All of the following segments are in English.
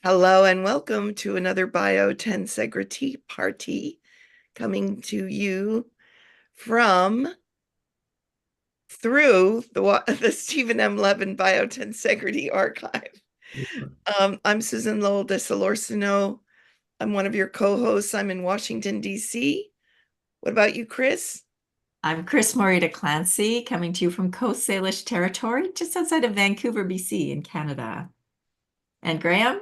Hello and welcome to another BiotensegriTea party coming to you from through the Stephen M. Levin Biotensegrity Archive. I'm Susan Lowell de Solorzano. I'm one of your co-hosts. I'm in Washington, D.C. What about you, Chris? I'm Chris Morita Clancy, coming to you from Coast Salish territory, just outside of Vancouver, BC, in Canada. And Graham?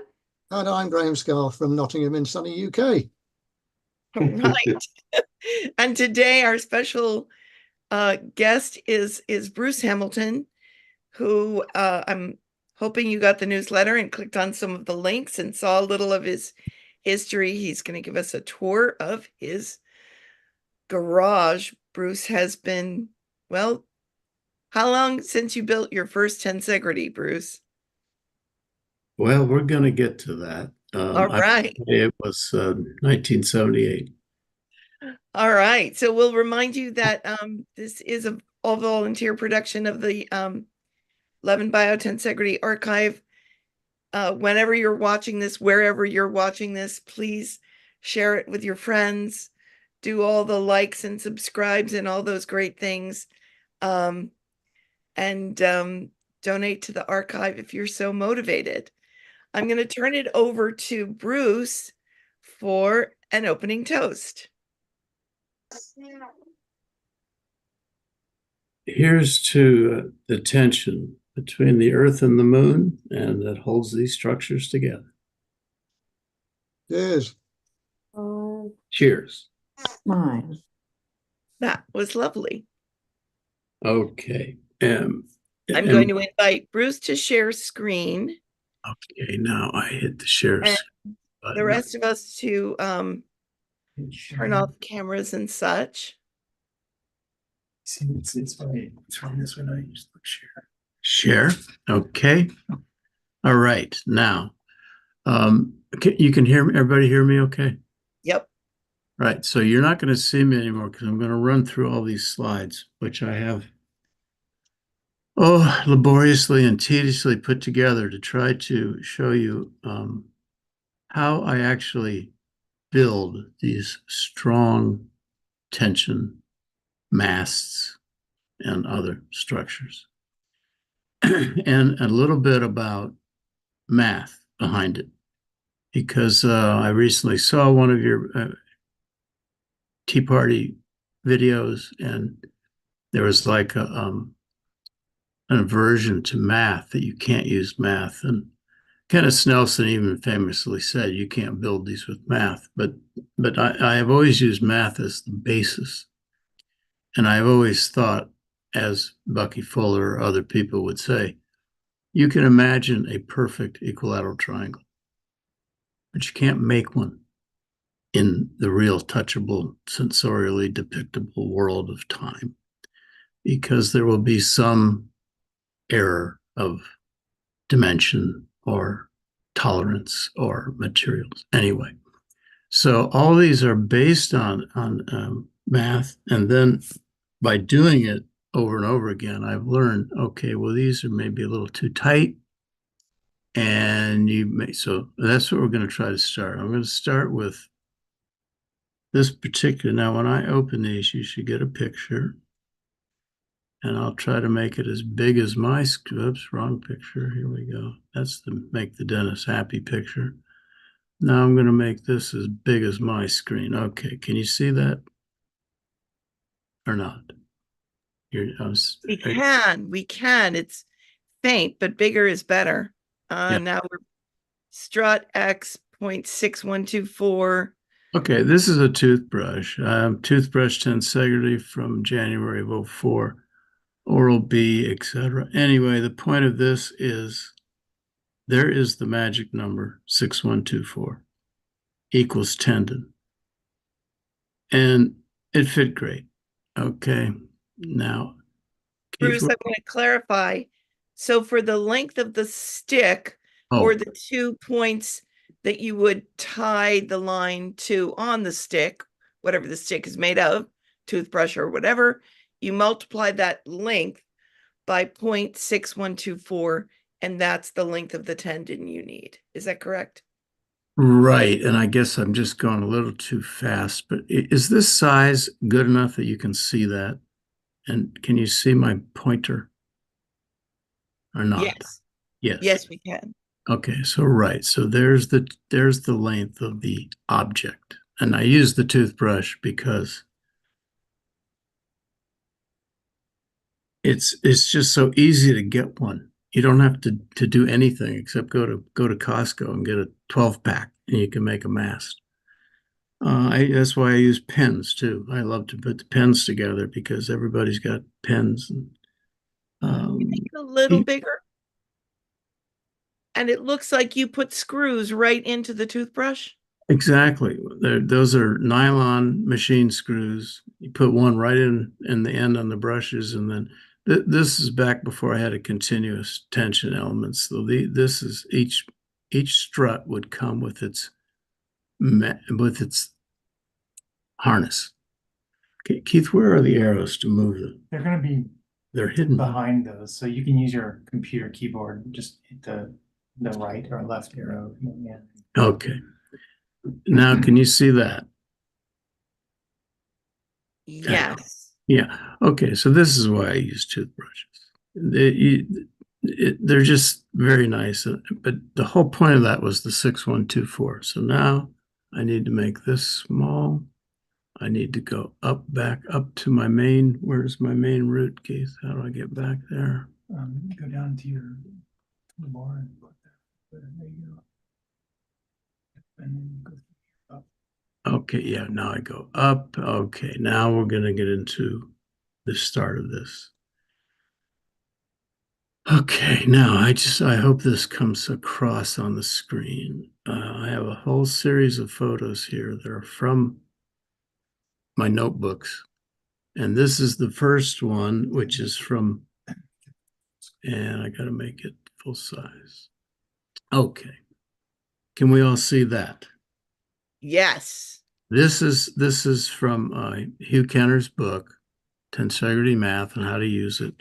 And I'm Graham Scarr from Nottingham in sunny UK. Right. And today our special guest is Bruce Hamilton, who I'm hoping you got the newsletter and clicked on some of the links and saw a little of his history. He's going to give us a tour of his garage. Bruce has been, well, how long since you built your first tensegrity, Bruce? Well, we're going to get to that. All I right. it was 1978. All right. So we'll remind you that this is a all volunteer production of the Levin Biotensegrity Archive. Whenever you're watching this, wherever you're watching this, please share it with your friends. Do all the likes and subscribes and all those great things. Um, and donate to the archive if you're so motivated. I'm going to turn it over to Bruce for an opening toast. Here's to the tension between the earth and the moon, and that holds these structures together. Cheers. Cheers. Mine. That was lovely. Okay. I'm going to invite Bruce to share screen. Okay, now I hit the share And button. the rest of us to turn off cameras and such. See, it's funny. It's from this one. I just look share. Share. Okay. All right. Now, you can hear me. Everybody hear me? Okay. Yep. Right. So you're not going to see me anymore because I'm going to run through all these slides, which I have laboriously and tediously put together to try to show you how I actually build these strong tension masts and other structures. And a little bit about math behind it, because I recently saw one of your Tea Party videos, and there was like an aversion to math, that you can't use math. And Kenneth Snelson even famously said you can't build these with math, but I have always used math as the basis. And I've always thought, as Bucky Fuller or other people would say, you can imagine a perfect equilateral triangle, but you can't make one in the real touchable, sensorially depictable world of time, because there will be some error of dimension or tolerance or materials. Anyway, so all these are based on math, and then by doing it over and over again, I've learned, okay, well, these are maybe a little too tight, and so that's what we're going to try to start. I'm going to start with this particular. Now, when I open these, you should get a picture, and I'll try to make it as big as my, oops, wrong picture. Here we go. That's the make the dentist happy picture. Now I'm going to make this as big as my screen. Okay, can you see that or not? We can. It's faint, but bigger is better. Yeah. Now we're strut X 0.6124. Okay, this is a toothbrush. Toothbrush tensegrity from January of 04, Oral-B, etc. Anyway, the point of this is there is the magic number 6124 equals tendon. And it fit great. Okay, now, Bruce, I want to clarify. So for the length of the stick, or the 2 points that you would tie the line to on the stick, whatever the stick is made of, toothbrush or whatever, you multiply that length by 0.6124, and that's the length of the tendon you need. Is that correct? Right, and I guess I'm just going a little too fast, but is this size good enough that you can see that? And can you see my pointer or not? Yes. Yes. Yes, we can. Okay, so right. So there's the length of the object. And I use the toothbrush because it's just so easy to get one. You don't have to do anything except go to Costco and get a 12 pack and you can make a mask. That's why I use pens too. I love to put the pens together because everybody's got pens. And, um, A little bigger. And it looks like you put screws right into the toothbrush. exactly. Those are nylon machine screws. You put one right in the end on the brushes, and then this is back before I had a continuous tension element. So this is each strut would come with its harness. Okay, Keith, where are the arrows to move them? They're going to be They're hidden behind those, so you can use your computer keyboard and just hit the right or left arrow. Yeah. Okay. Now, can you see that? Yes. Yeah. Okay. So this is why I use toothbrushes. They're just very nice. But the whole point of that was the 6124. So now I need to make this small. I need to go back up to my main. Where's my main root, Keith? How do I get back there? Go down to your toolbar and put that. There you go. And then go up. Okay. Yeah. Now I go up. Okay. Now we're going to get into the start of this. Okay, now I hope this comes across on the screen. I have a whole series of photos here that are from my notebooks. And this is the first one, which is from, and I got to make it full size. Okay. Can we all see that? Yes. This is from Hugh Kenner's book, Tensegrity Math and How to Use It.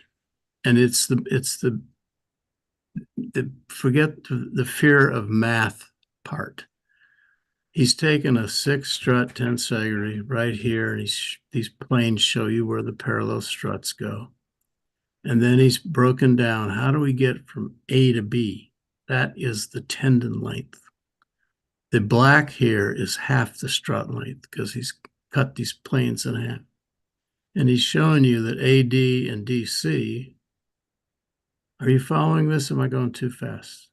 And it's the forget the fear of math part. He's taken a 6-strut tensegrity right here, and these planes show you where the parallel struts go. And then he's broken down, how do we get from A to B? That is the tendon length. The black here is half the strut length because he's cut these planes in half. And he's showing you that AD and DC, are you following this? Am I going too fast?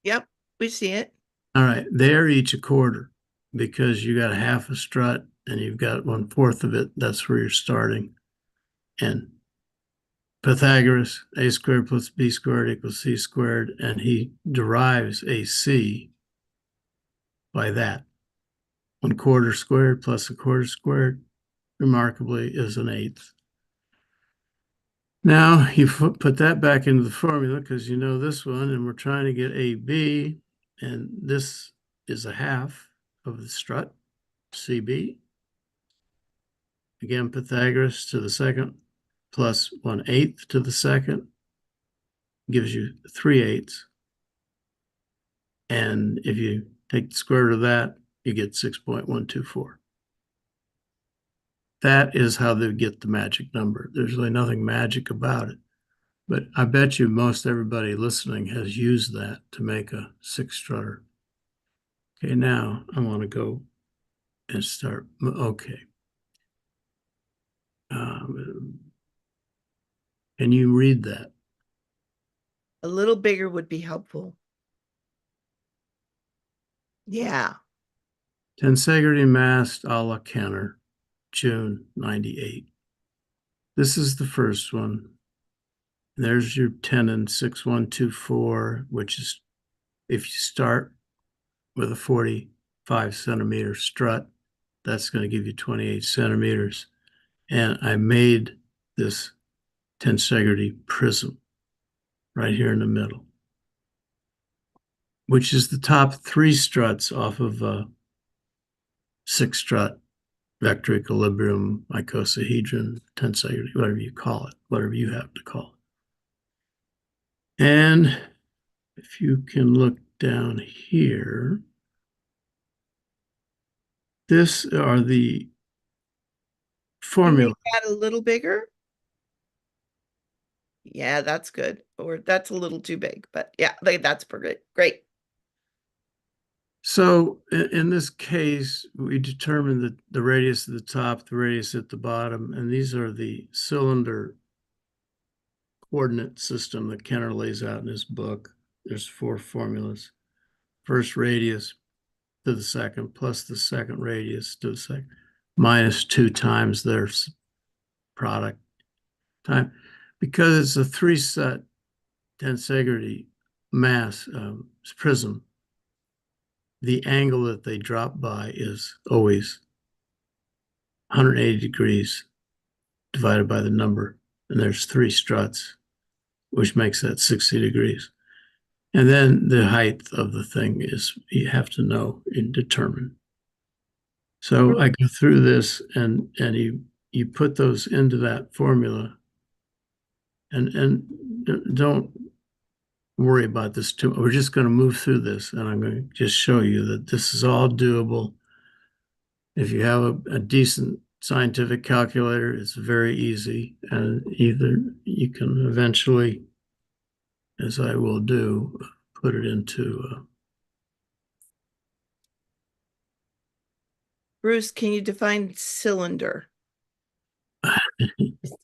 Yep. We see it. All right, they're each a quarter because you got a half a strut and you've got 1/4 of it. That's where you're starting. And Pythagoras, a squared plus b squared equals c squared, and he derives AC by that. 1/4 squared plus 1/4 squared, remarkably, is an eighth. Now you put that back into the formula because you know this one, and we're trying to get AB, and this is a half of the strut, CB. Again, Pythagoras to the second plus 1/8 to the second gives you 3/8. And if you take the square root of that, you get 6.124. That is how they get the magic number. There's really nothing magic about it. But I bet you most everybody listening has used that to make a 6-strutter. Okay, now I want to go and start. Okay. Can you read that? A little bigger would be helpful. Yeah. Tensegrity Mast a la Kenner, June 98. This is the first one. There's your tenon 6124, which is if you start with a 45 centimeter strut, that's going to give you 28 centimeters. And I made this tensegrity prism right here in the middle, which is the top 3 struts off of a 6-strut vector equilibrium, icosahedron, tensegrity, whatever you call it, whatever you have to call it. And if you can look down here, This are the Can you formula. make that a little bigger? Yeah, that's good. Or that's a little too big, but yeah, that's pretty great. So in this case, we determined the radius at the top, the radius at the bottom, and these are the cylinder coordinate system that Kenner lays out in his book. There's 4 formulas. First radius to the second, plus the second radius to the second, minus 2 times their product time. Because it's a 3-set tensegrity mass prism, the angle that they drop by is always 180 degrees divided by the number, and there's 3 struts, which makes that 60 degrees. And then the height of the thing is, you have to know and determine. So I go through this, and you put those into that formula, and don't worry about this too. We're just going to move through this, and I'm going to just show you that this is all doable. If you have a decent scientific calculator, it's very easy, and either you can eventually, as I will do, put it into Bruce, can you define cylinder?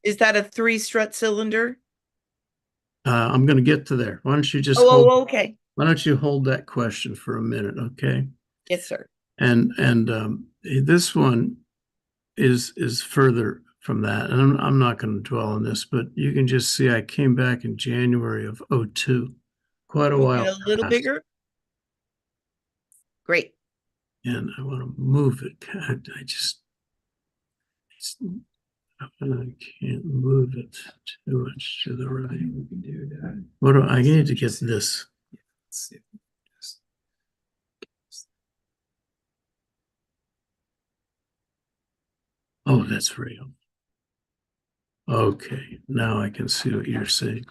Is that a 3-strut cylinder? I'm going to get to there. Why don't you just Okay. why don't you hold that question for a minute, okay? Yes, sir. And this one is further from that, and I'm not going to dwell on this, but you can just see I came back in January of 02, quite a Make while it a little past, bigger. Great. and I want to move it. I can't move it too much to the right. We can do that. What do I need to get this? Let's see. Just- Oh, that's real. Okay, now I can see what you're saying.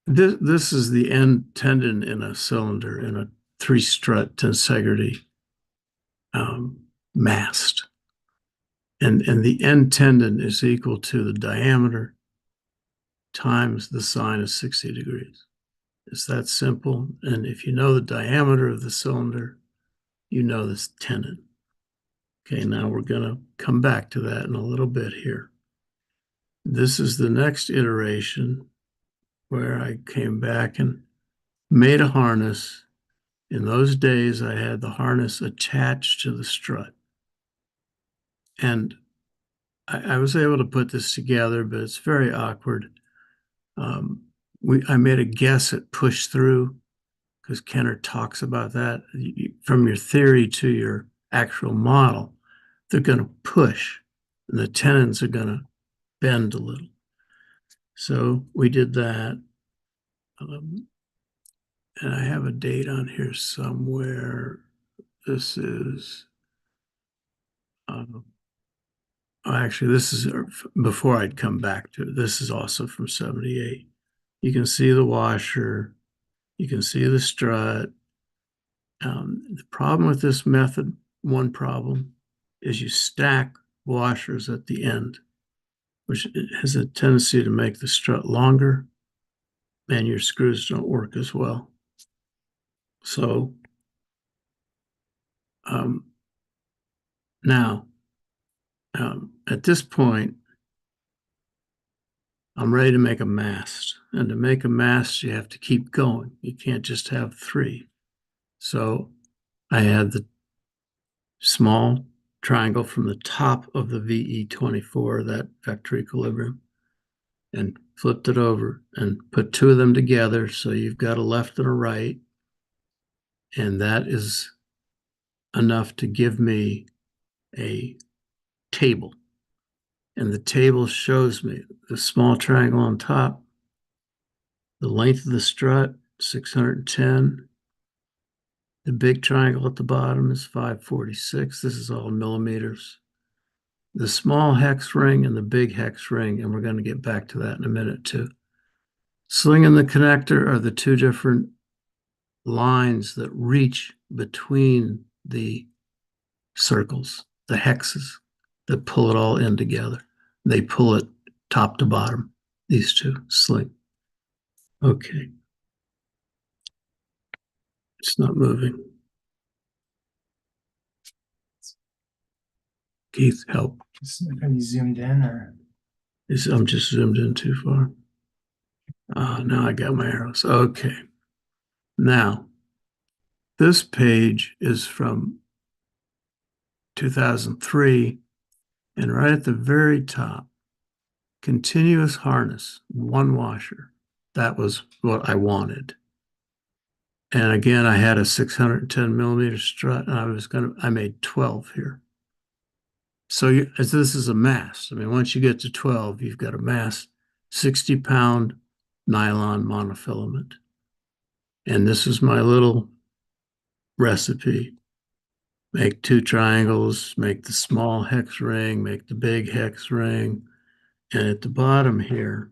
This is the end tendon in a cylinder in a 3-strut tensegrity mast. And the end tendon is equal to the diameter times the sine of 60 degrees. It's that simple. And if you know the diameter of the cylinder, you know this tendon. Okay, now we're going to come back to that in a little bit here. This is the next iteration where I came back and made a harness. In those days, I had the harness attached to the strut. And I was able to put this together, but it's very awkward. I made a guess at push through, because Kenner talks about that. From your theory to your actual model, they're going to push, and the tendons are going to bend a little. So we did that. And I have a date on here somewhere. This is, actually, this is before I'd come back to it. This is also from 78. You can see the washer. You can see the strut. The problem with this method, one problem, is you stack washers at the end, which has a tendency to make the strut longer, and your screws don't work as well. So now, at this point, I'm ready to make a mast. And to make a mast, you have to keep going. You can't just have 3. So I had the small triangle from the top of the VE24, that vector equilibrium, and flipped it over and put 2 of them together. So you've got a left and a right. And that is enough to give me a table. And the table shows me the small triangle on top, the length of the strut, 610. The big triangle at the bottom is 546. This is all millimeters. The small hex ring and the big hex ring, and we're going to get back to that in a minute too. Sling and the connector are the 2 different lines that reach between the circles, the hexes that pull it all in together. They pull it top to bottom, these two sling. Okay. It's not moving. Keith, help. Have you zoomed in or? I'm just zoomed in too far. Now I got my arrows. Okay. Now, this page is from 2003, and right at the very top, continuous harness, one washer. That was what I wanted. And again, I had a 610 millimeter strut, and I made 12 here. So as this is a mast. I mean, once you get to 12, you've got a mast, 60-pound nylon monofilament. And this is my little recipe. Make 2 triangles, make the small hex ring, make the big hex ring. And at the bottom here,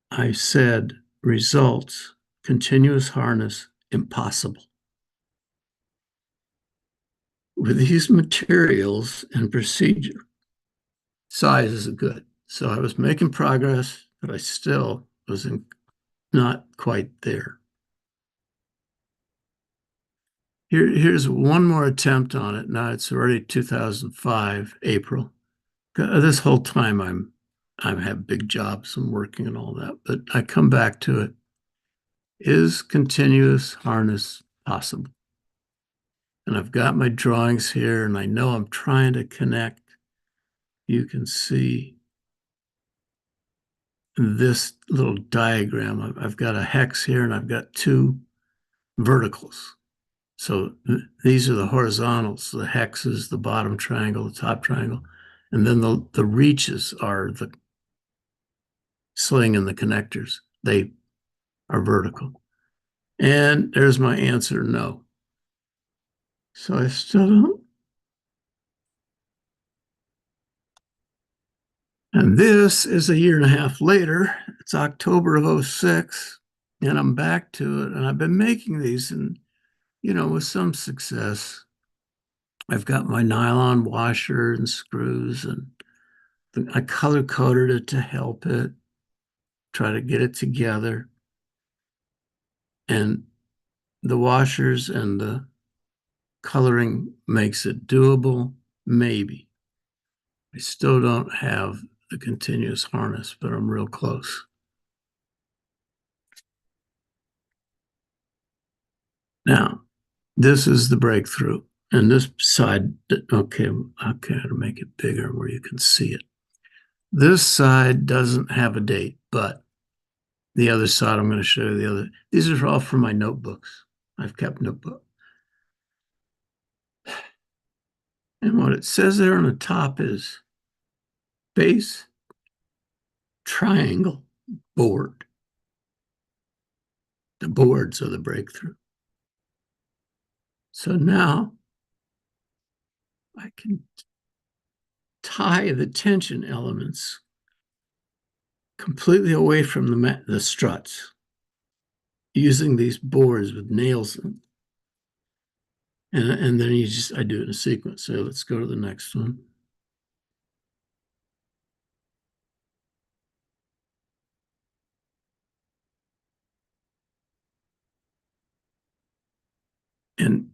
I said results, continuous harness, impossible. With these materials and procedure, size is good. So I was making progress, but I still was not quite there. Here's one more attempt on it. Now it's already 2005, April. This whole time I have big jobs and working and all that, but I come back to it. Is continuous harness possible? And I've got my drawings here, and I know I'm trying to connect. You can see this little diagram. I've got a hex here, and I've got 2 verticals. So these are the horizontals, the hexes, the bottom triangle, the top triangle. And then the reaches are the sling and the connectors. They are vertical. And there's my answer, no. So I still don't. And this is a year and a half later. It's October of 06, and I'm back to it. And I've been making these, and, with some success. I've got my nylon washer and screws, and I color coded it to help it, try to get it together. And the washers and the coloring makes it doable, maybe. I still don't have the continuous harness, but I'm real close. Now, this is the breakthrough. And this side, okay, to make it bigger where you can see it. This side doesn't have a date, but the other side, I'm going to show you the other. These are all from my notebooks. I've kept notebook. And what it says there on the top is base triangle board. The boards are the breakthrough. So now I can tie the tension elements completely away from the struts using these boards with nails in. And then I do it in a sequence. So let's go to the next one.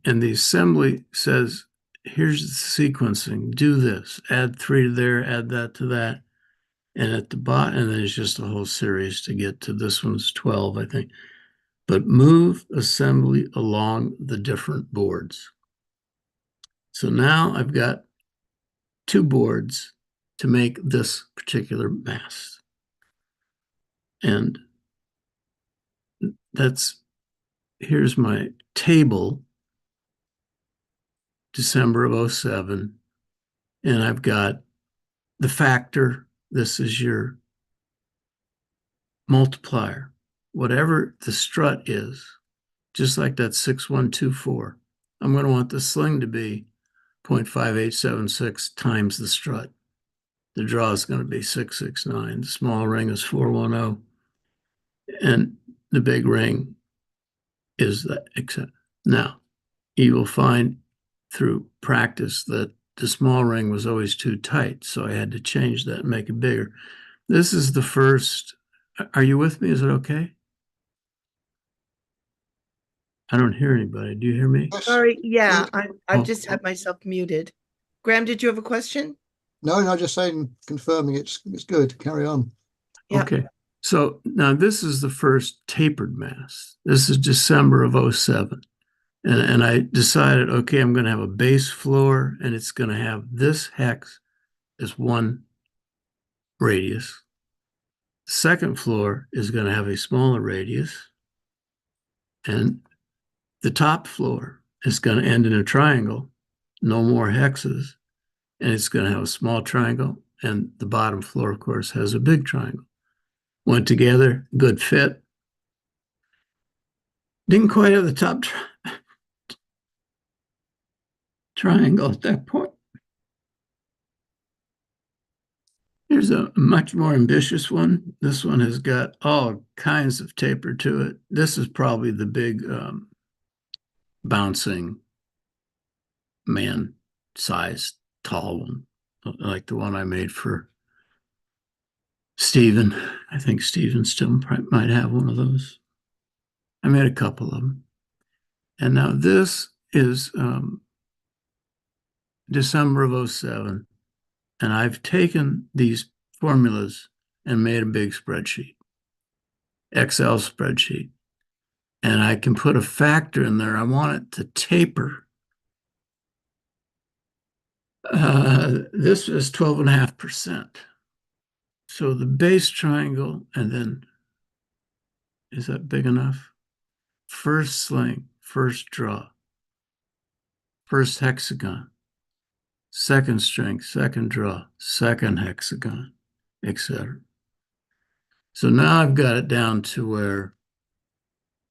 And the assembly says, here's the sequencing, do this, add 3 to there, add that to that. And at the bottom, and there's just a whole series to get to this one's 12, I think. But move assembly along the different boards. So now I've got 2 boards to make this particular mast. And here's my table, December of 07. And I've got the factor. This is your multiplier. Whatever the strut is, just like that 6124, I'm going to want the sling to be 0.5876 times the strut. The draw is going to be 669. The small ring is 410. And the big ring is that. Now, you will find through practice that the small ring was always too tight, so I had to change that and make it bigger. This is the first. Are you with me? Is it okay? I don't hear anybody. Do you hear me? Yes. Sorry, yeah, I've Oh. just had myself muted. Graham, did you have a question? No, no, just saying, confirming it's good. Carry on. Yeah. Okay. So now this is the first tapered mass. This is December of 07. And I decided, okay, I'm going to have a base floor and it's going to have this hex as one radius. The second floor is going to have a smaller radius. And the top floor is going to end in a triangle, no more hexes. And it's going to have a small triangle. And the bottom floor, of course, has a big triangle. Went together, good fit. Didn't quite have the top triangle at that point. Here's a much more ambitious one. This one has got all kinds of taper to it. This is probably the big bouncing man-sized tall one, like the one I made for Stephen. I think Stephen still might have one of those. I made a couple of them. And now this is December of 07. And I've taken these formulas and made a big spreadsheet, Excel spreadsheet. And I can put a factor in there. I want it to taper. This is 12.5%. So the base triangle, and then, is that big enough? First sling, first draw, first hexagon, second string, second draw, second hexagon, etc. So now I've got it down to where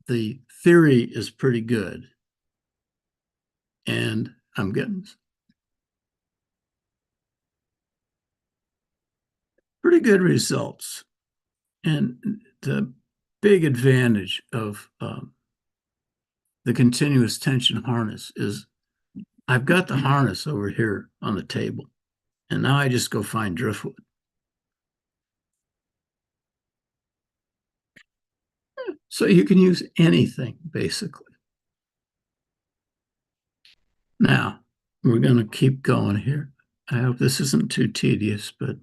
the theory is pretty good. And I'm getting pretty good results. And the big advantage of the continuous tension harness is I've got the harness over here on the table. And now I just go find driftwood. So you can use anything, basically. Now, we're going to keep going here. I hope this isn't too tedious, but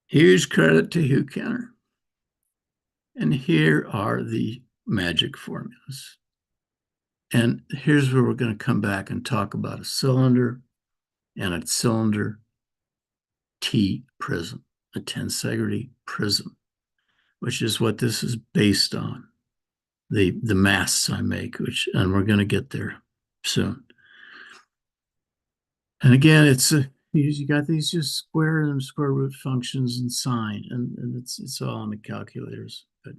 huge credit to Hugh Kenner. And here are the magic formulas. And here's where we're going to come back and talk about a cylinder and a cylinder T prism, a tensegrity prism, which is what this is based on. The masts I make, and we're going to get there soon. And again, it's you got these just square and square root functions and sine, and it's all on the calculators. But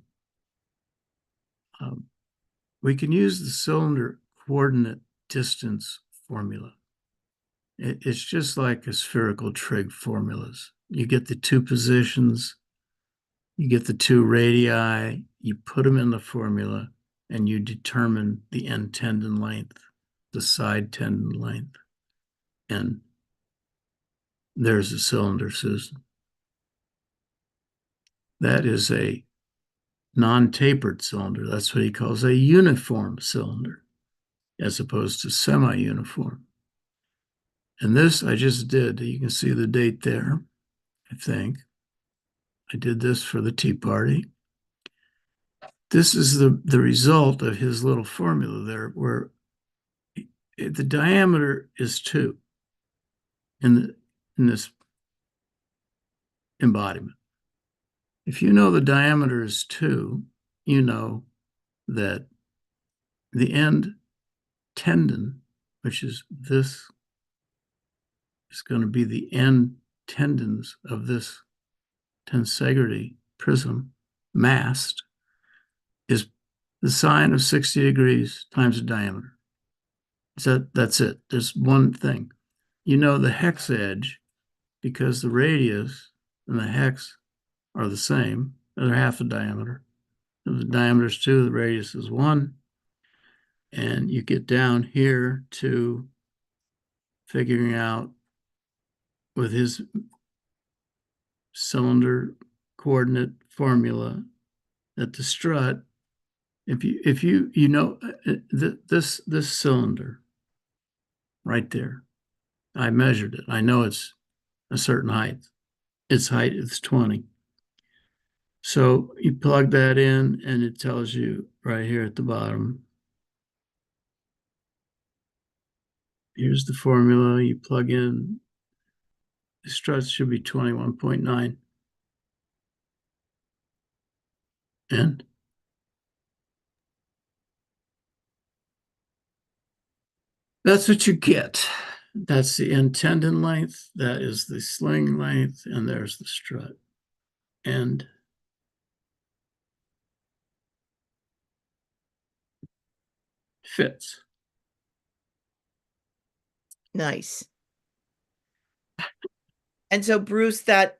we can use the cylinder coordinate distance formula. It's just like a spherical trig formulas. You get the two positions, you get the two radii, you put them in the formula, and you determine the end tendon length, the side tendon length, and there's a cylinder, Susan. That is a non-tapered cylinder. That's what he calls a uniform cylinder, as opposed to semi-uniform. And this I just did. You can see the date there, I think. I did this for the Tea Party. This is the result of his little formula there, where the diameter is 2 in this embodiment. If you know the diameter is 2, you know that the end tendon, which is this, is going to be the end tendons of this tensegrity prism mast, is the sine of 60 degrees times the diameter. So that's it. There's one thing. You know the hex edge, because the radius and the hex are the same. They're half the diameter. If the diameter is 2, the radius is 1. And you get down here to figuring out with his cylinder coordinate formula that the strut, if you know this cylinder right there, I measured it. I know it's a certain height. Its height is 20. So you plug that in and it tells you right here at the bottom. Here's the formula. You plug in, the struts should be 21.9. And that's what you get. That's the end tendon length. That is the sling length. And there's the strut. And fits. Nice. And so Bruce, that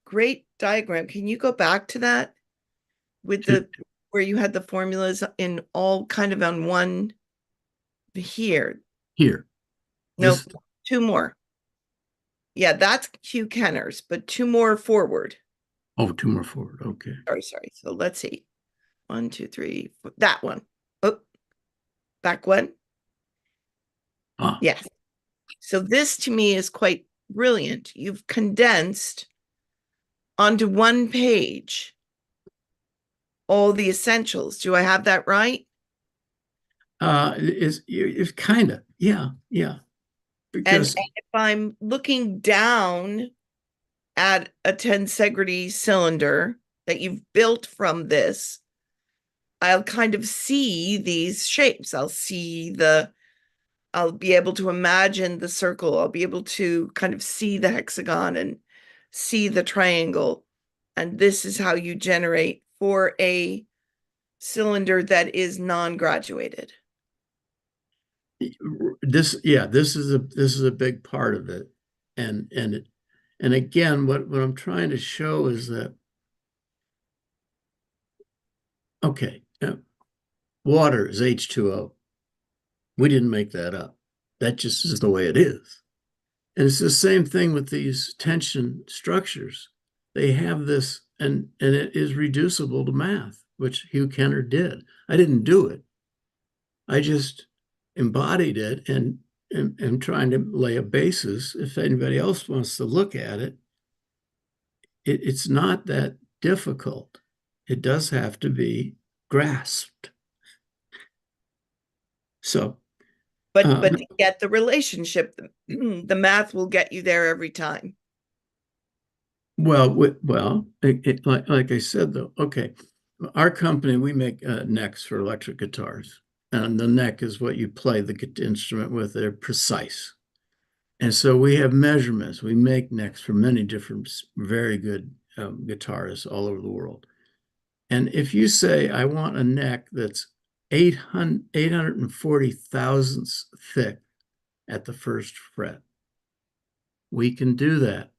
great diagram, can you go back to that with the where you had the formulas in all kind of on one here? Here. No, This, two more. Yeah, that's Q Kenners, but two more forward. oh, two more forward. Okay. Sorry. So let's see. 1, 2, 3, that one. Oh, back one. Ah, Yes. So this to me is quite brilliant. You've condensed onto one page all the essentials. Do I have that right? it's kind of, yeah. And Because if I'm looking down at a tensegrity cylinder that you've built from this, I'll kind of see these shapes. I'll be able to imagine the circle. I'll be able to kind of see the hexagon and see the triangle. And this is how you generate for a cylinder that is non-graduated. this is a big part of it. And again, what I'm trying to show is that, okay, water is H2O. We didn't make that up. That just is the way it is. And it's the same thing with these tension structures. They have this, and it is reducible to math, which Hugh Kenner did. I didn't do it. I just embodied it and am trying to lay a basis. If anybody else wants to look at it, it's not that difficult. It does have to be grasped. So, But to get the relationship, the math will get you there every time. well, like I said, though, okay, our company, we make necks for electric guitars, and the neck is what you play the instrument with. They're precise. And so we have measurements. We make necks for many different, very good guitarists all over the world. And if you say, I want a neck that's 840 thousandths thick at the first fret, we can do that.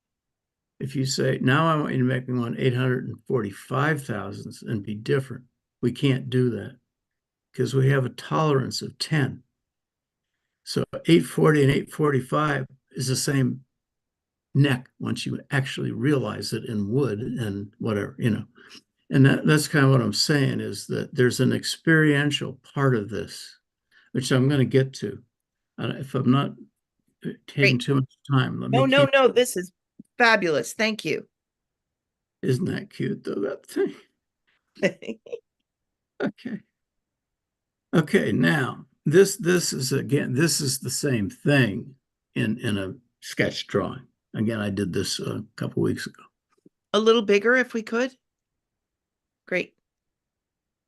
If you say, now I want you to make me one 845 thousandths and be different, we can't do that because we have a tolerance of 10. So 840 and 845 is the same neck once you actually realize it in wood and whatever, And that's kind of what I'm saying is that there's an experiential part of this, which I'm going to get to. If I'm not taking Great. too much time, let me No. This is fabulous. Thank you. Isn't that cute though, that thing? Okay. Okay, now this is the same thing in a sketch drawing. Again, I did this a couple weeks ago. A little bigger if we could. Great.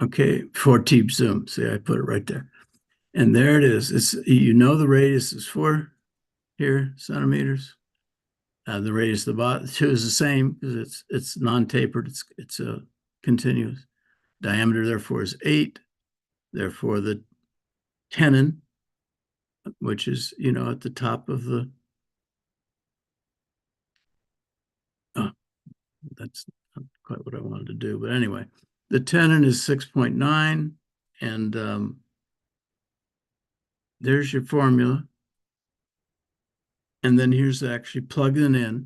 Okay, 4-tube zoom. See, I put it right there. And there it is. It's the radius is 4 here centimeters. The radius of the bottom 2 is the same because it's non-tapered. It's a continuous. Diameter therefore is 8. Therefore the tenon, which is at the top of the. Oh, that's not quite what I wanted to do, but anyway, the tenon is 6.9, and there's your formula. And then here's actually plugging in.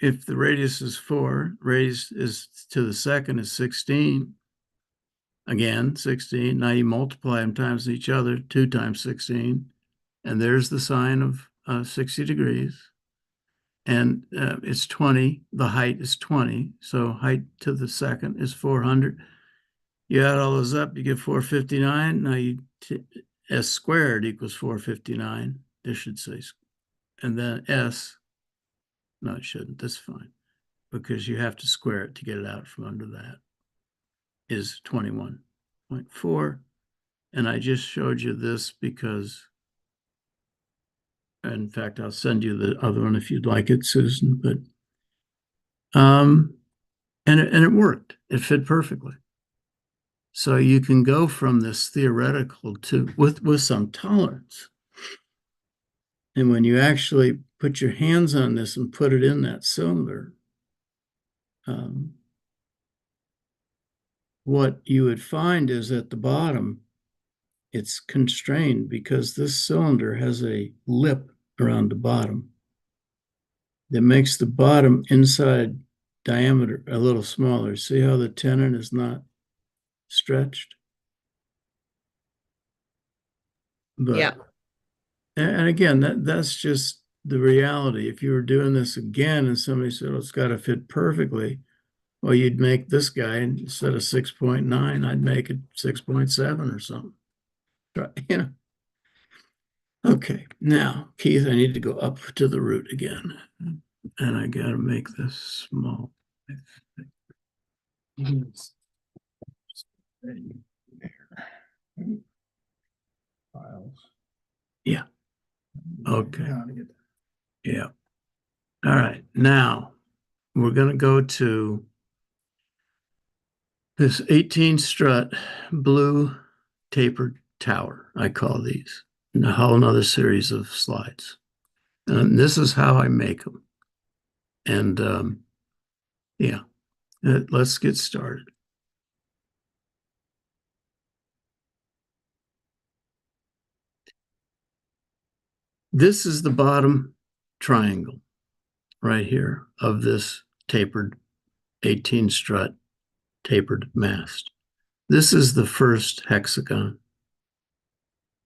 If the radius is 4, radius is to the second is 16. Again, 16. Now you multiply them times each other, 2 times 16. And there's the sine of 60 degrees. And it's 20. The height is 20. So height to the second is 400. You add all those up, you get 459. Now s squared equals 459. This should say, and then s, no, it shouldn't. That's fine, because you have to square it to get it out from under that, is 21.4. And I just showed you this because, in fact, I'll send you the other one if you'd like it, Susan. But and it worked. It fit perfectly. So you can go from this theoretical to with some tolerance. And when you actually put your hands on this and put it in that cylinder, what you would find is at the bottom, it's constrained because this cylinder has a lip around the bottom that makes the bottom inside diameter a little smaller. See how the tenon is not stretched? But, Yeah. And again, that's just the reality. If you were doing this again and somebody said, oh, it's got to fit perfectly, well, you'd make this guy, instead of 6.9, I'd make it 6.7 or something. You know. Okay, now, Keith, I need to go up to the root again. And I got to make this small. Files. Yeah. Okay. Yeah. All right. Now, we're going to go to this 18 strut blue tapered tower. I call these. And a whole nother series of slides. And this is how I make them. And yeah, let's get started. This is the bottom triangle right here of this tapered 18 strut tapered mast. This is the first hexagon.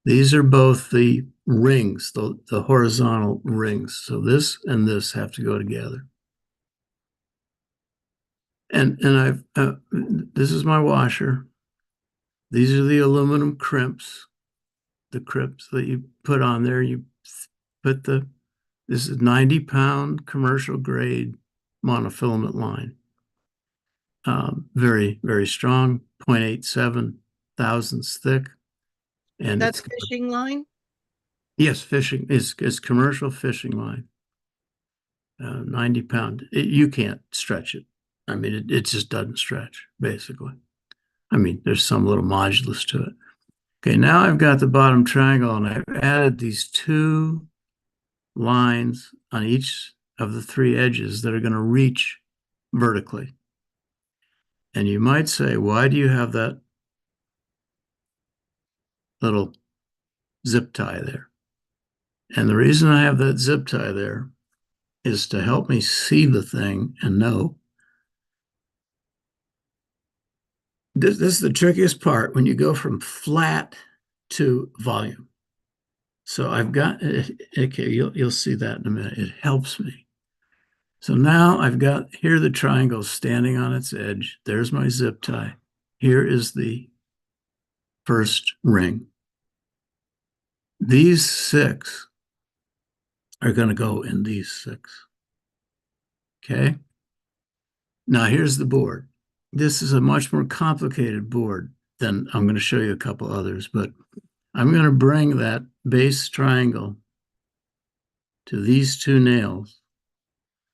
These are both the rings, the horizontal rings. So this and this have to go together. And I've this is my washer. These are the aluminum crimps, the crimps that you put on there. You put this is 90-pound commercial grade monofilament line. Very, very strong, 0.87 thousandths thick. And That's fishing line? Yes, fishing is commercial fishing line. 90-pound. You can't stretch it. I mean, it just doesn't stretch, basically. I mean, there's some little modulus to it. Okay, now I've got the bottom triangle, and I've added these 2 lines on each of the 3 edges that are going to reach vertically. And you might say, why do you have that little zip tie there? And the reason I have that zip tie there is to help me see the thing and know. This is the trickiest part when you go from flat to volume. So I've got, okay, you'll see that in a minute. It helps me. So now I've got, here the triangle standing on its edge. There's my zip tie. Here is the first ring. These 6 are going to go in these 6. Okay. Now here's the board. This is a much more complicated board than I'm going to show you a couple others, but I'm going to bring that base triangle to these 2 nails,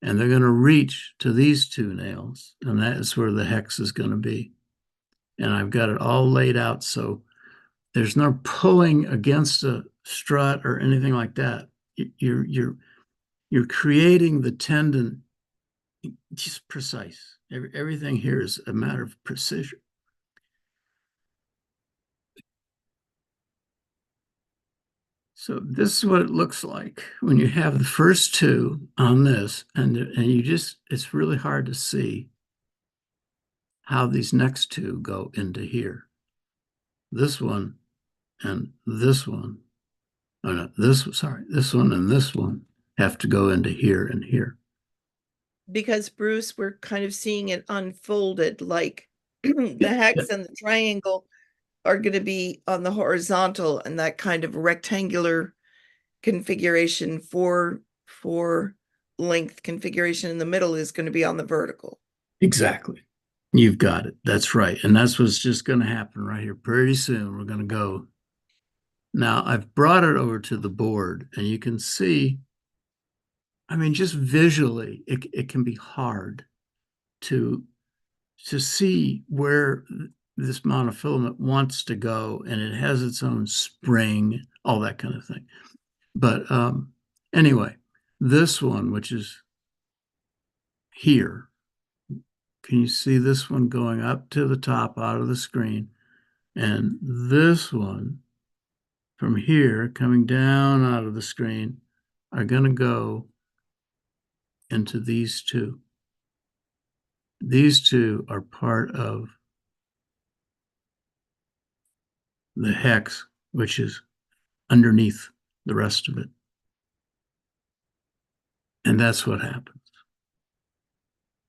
and they're going to reach to these 2 nails, and that is where the hex is going to be. And I've got it all laid out so there's no pulling against a strut or anything like that. You're creating the tendon just precise. Everything here is a matter of precision. So this is what it looks like when you have the first two on this, and you just, it's really hard to see how these next two go into here. This one and this one, oh no, this one and this one have to go into here and here. Because Bruce, we're kind of seeing it unfolded, like the hex and the triangle are going to be on the horizontal, and that kind of rectangular configuration for length configuration in the middle is going to be on the vertical. Exactly. You've got it. That's right. And that's what's just going to happen right here. Pretty soon we're going to go. Now I've brought it over to the board, and you can see, I mean, just visually, it can be hard to see where this monofilament wants to go, and it has its own spring, all that kind of thing. But anyway, this one, which is here, can you see this one going up to the top out of the screen? And this one from here coming down out of the screen are going to go into these two. These two are part of the hex, which is underneath the rest of it. And that's what happens.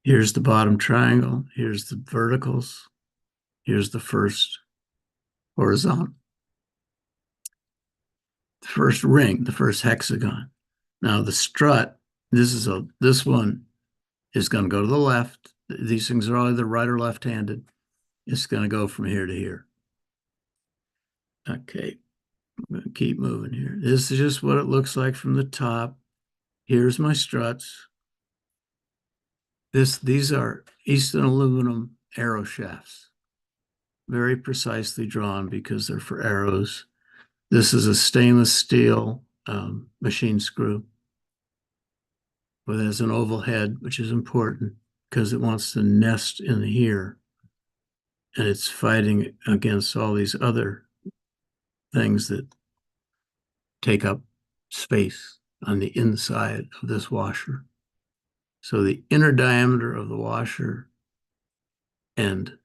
Here's the bottom triangle. Here's the verticals. Here's the first horizontal. The first ring, the first hexagon. Now the strut, this one is going to go to the left. These things are either right or left-handed. It's going to go from here to here. Okay, I'm going to keep moving here. This is just what it looks like from the top. Here's my struts. These are Easton aluminum arrow shafts, very precisely drawn because they're for arrows. This is a stainless steel machine screw. But it has an oval head, which is important because it wants to nest in here. And it's fighting against all these other things that take up space on the inside of this washer. So the inner diameter of the washer, and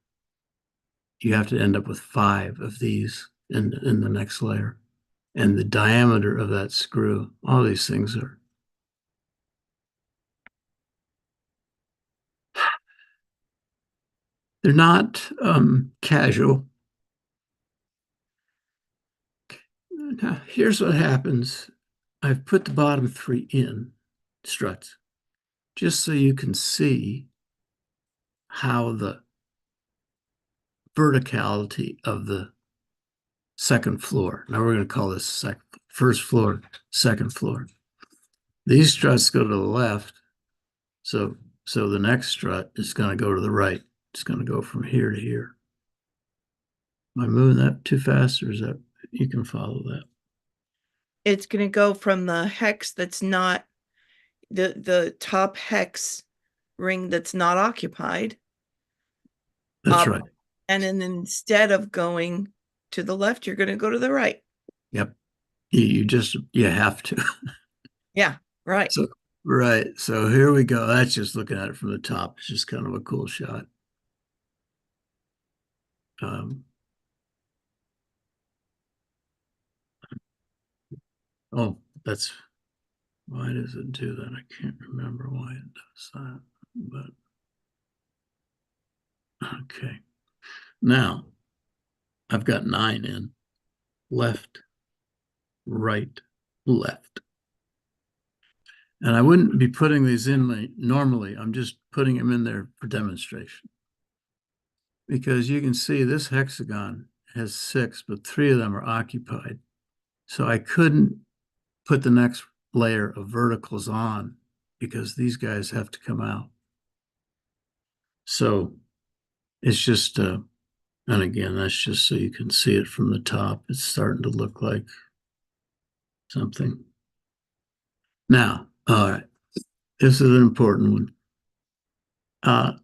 you have to end up with 5 of these in the next layer. And the diameter of that screw, all these things are they're not casual. Now, here's what happens. I've put the bottom 3 in struts, just so you can see how the verticality of the second floor. Now we're going to call this first floor, second floor. These struts go to the left, so the next strut is going to go to the right. It's going to go from here to here. Am I moving that too fast, or is that you can follow that? It's going to go from the hex that's not the top hex ring that's not occupied. That's right. And then instead of going to the left, you're going to go to the right. Yep. You have to. Yeah, right. So, right. So here we go. That's just looking at it from the top. It's just kind of a cool shot. Oh, that's, why does it do that? I can't remember why it does that, but okay. Now I've got 9 in, left, right, left. And I wouldn't be putting these in normally. I'm just putting them in there for demonstration. Because you can see this hexagon has 6, but 3 of them are occupied. So I couldn't put the next layer of verticals on because these guys have to come out. So it's just, and again, that's just so you can see it from the top. It's starting to look like something. Now, all right, this is an important one.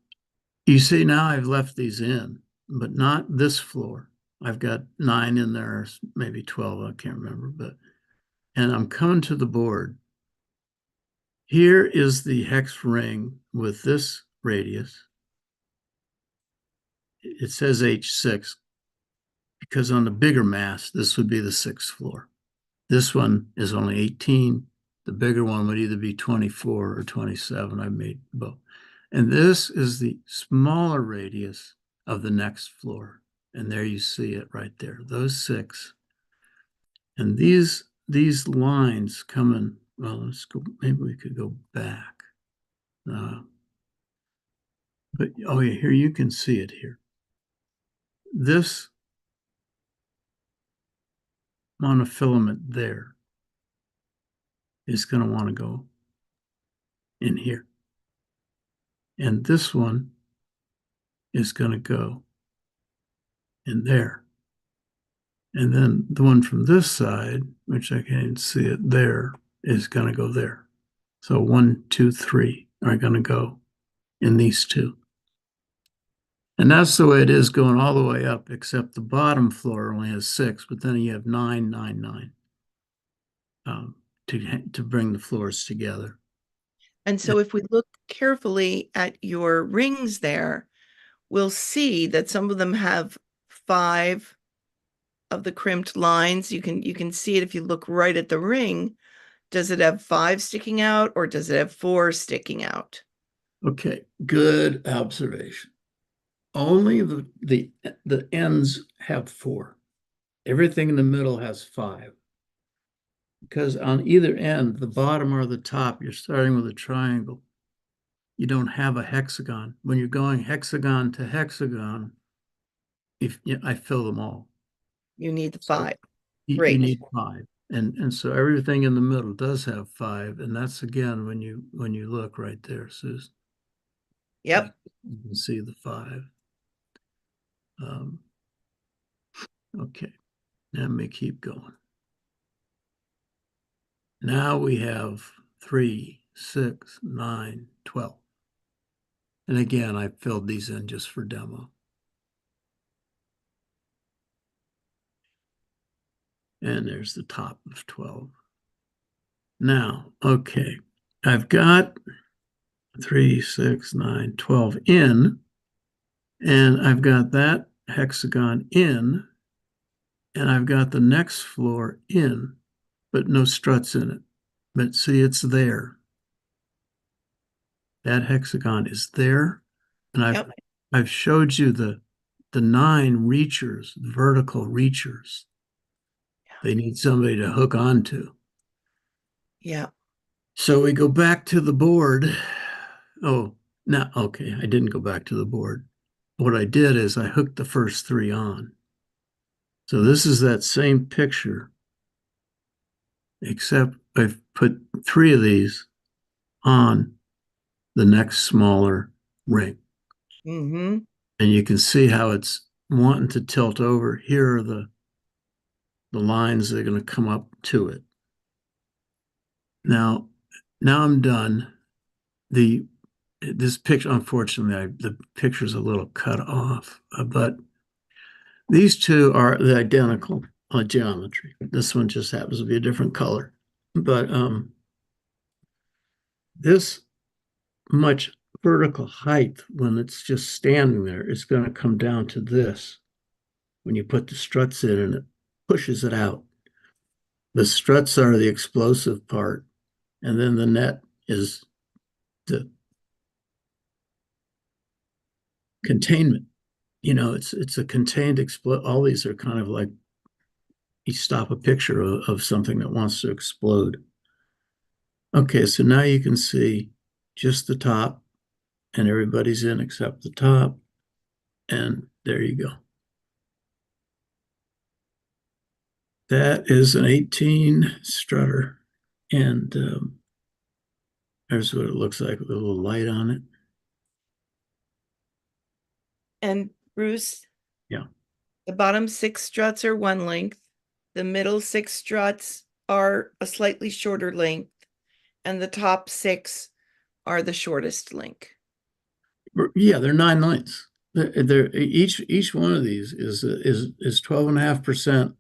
You see now I've left these in, but not this floor. I've got 9 in there, maybe 12, I can't remember, but and I'm coming to the board. Here is the hex ring with this radius. It says H6 because on the bigger mass, this would be the 6th floor. This one is only 18. The bigger one would either be 24 or 27. I made both. And this is the smaller radius of the next floor. And there you see it right there, those 6. And these lines coming, well, let's go, maybe we could go back. But, oh yeah, here you can see it here. This monofilament there is going to want to go in here. And this one is going to go in there. And then the one from this side, which I can't see it there, is going to go there. So 1, 2, 3 are going to go in these two. And that's the way it is going all the way up, except the bottom floor only has 6, but then you have 9, 9, 9 to bring the floors together. And so if we look carefully at your rings there, we'll see that some of them have 5 of the crimped lines. You can see it if you look right at the ring. Does it have 5 sticking out or does it have 4 sticking out? Okay, good observation. Only the ends have 4. Everything in the middle has 5. Because on either end, the bottom or the top, you're starting with a triangle. You don't have a hexagon. When you're going hexagon to hexagon, I fill them all. You need the 5. You Great. need 5. And so everything in the middle does have 5. And that's again when you look right there, Susan. Yep. You can see the 5. Okay, let me keep going. Now we have 3, 6, 9, 12. And again, I filled these in just for demo. And there's the top of 12. Now, okay, I've got 3, 6, 9, 12 in, and I've got that hexagon in, and I've got the next floor in, but no struts in it. But see, it's there. That hexagon is there, and I've showed you the 9 reachers, vertical reachers. They need somebody to hook onto. Yeah. So we go back to the board. Oh, no, okay, I didn't go back to the board. What I did is I hooked the first 3 on. So this is that same picture, except I've put 3 of these on the next smaller ring. Mm-hmm. And you can see how it's wanting to tilt over. Here are the lines that are going to come up to it. Now I'm done. This picture, unfortunately, the picture's a little cut off, but these two are the identical geometry. This one just happens to be a different color, but this much vertical height, when it's just standing there, is going to come down to this. When you put the struts in and it pushes it out. The struts are the explosive part, and then the net is the containment. It's a contained explode. All these are kind of like you stop a picture of something that wants to explode. Okay, so now you can see just the top, and everybody's in except the top, and there you go. That is an 18 strutter, and there's what it looks like with a little light on it. And Bruce, Yeah. the bottom 6 struts are 1 length. The middle 6 struts are a slightly shorter length, and the top 6 are the shortest length. Yeah, they're 9 lengths. They're each one of these is 12.5%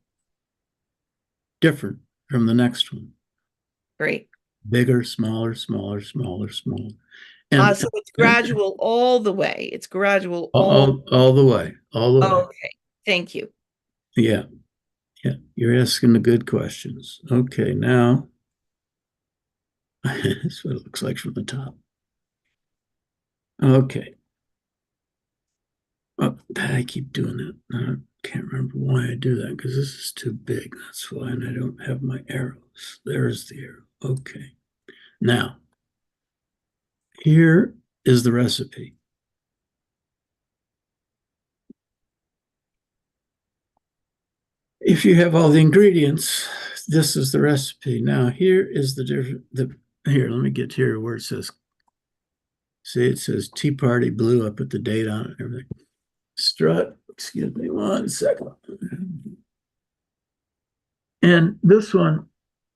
different from the next one. Great. Bigger, smaller, smaller, smaller, smaller. And So it's gradual all the way. It's gradual all the way, all the way. Okay. Thank you. Yeah. Yeah. You're asking the good questions. Okay. Now, that's what it looks like from the top. Okay. Oh, I keep doing that. I can't remember why I do that because this is too big. That's why, and I don't have my arrows. There's the arrow. Okay. Now, here is the recipe. If you have all the ingredients, this is the recipe. Now, here is the different, here, let me get here where it says, see, it says Tea Party Blue. I put the date on it and everything. Strut, excuse me 1 second. And this one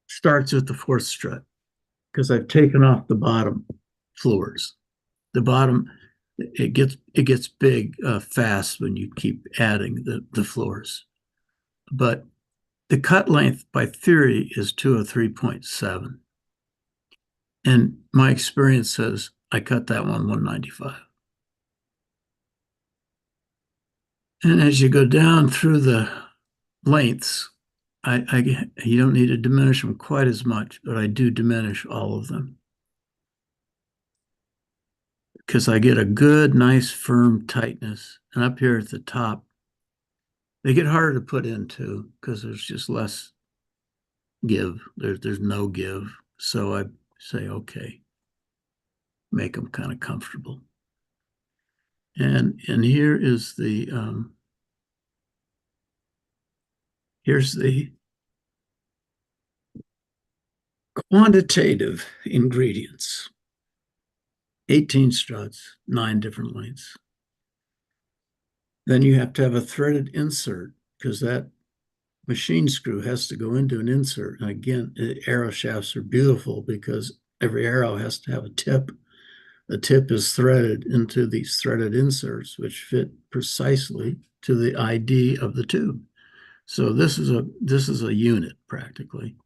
starts with the 4th strut because I've taken off the bottom floors. The bottom, it gets big fast when you keep adding the floors. But the cut length by theory is 203.7. And my experience says I cut that one 195. And as you go down through the lengths, you don't need to diminish them quite as much, but I do diminish all of them because I get a good, nice, firm tightness. And up here at the top, they get harder to put into because there's just less give. There's no give. So I say, okay, make them kind of comfortable. And here is the here's the quantitative ingredients. 18 struts, 9 different lengths. Then you have to have a threaded insert because that machine screw has to go into an insert. And again, arrow shafts are beautiful because every arrow has to have a tip. The tip is threaded into these threaded inserts, which fit precisely to the ID of the tube. So this is a unit practically.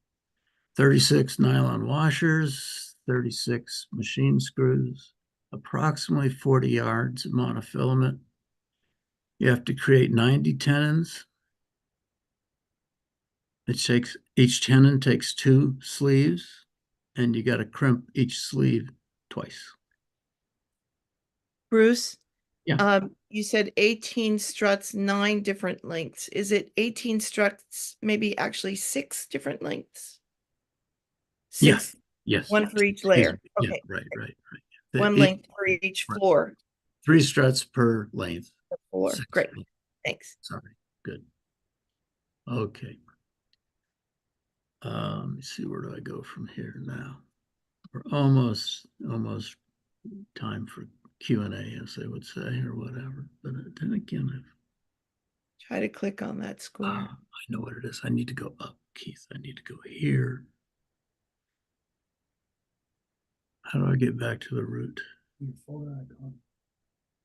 36 nylon washers, 36 machine screws, approximately 40 yards of monofilament. You have to create 90 tenons. Each tenon takes 2 sleeves, and you got to crimp each sleeve twice. Bruce, Yeah. you said 18 struts, 9 different lengths. Is it 18 struts, maybe actually 6 different lengths? 6? Yes. One for each layer. Yeah, Okay. right. One length for each floor. 3 struts per length. Per floor. 6. Great. Thanks. Sorry. Good. Okay. Let me see, where do I go from here now? We're almost time for Q&A, as they would say, or whatever. But then again, Try to click on that square. I know what it is. I need to go up, Keith. I need to go here. How do I get back to the root? Folder icon.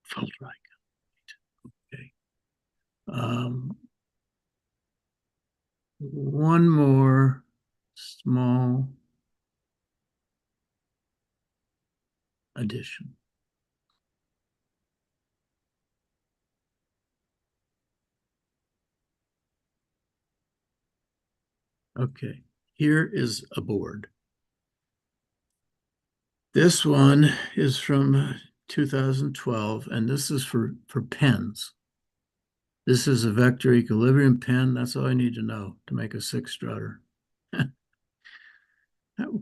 Folder icon. Okay. One more small addition. Okay, here is a board. This one is from 2012, and this is for pens. This is a vector equilibrium pen. That's all I need to know to make a 6 strutter. That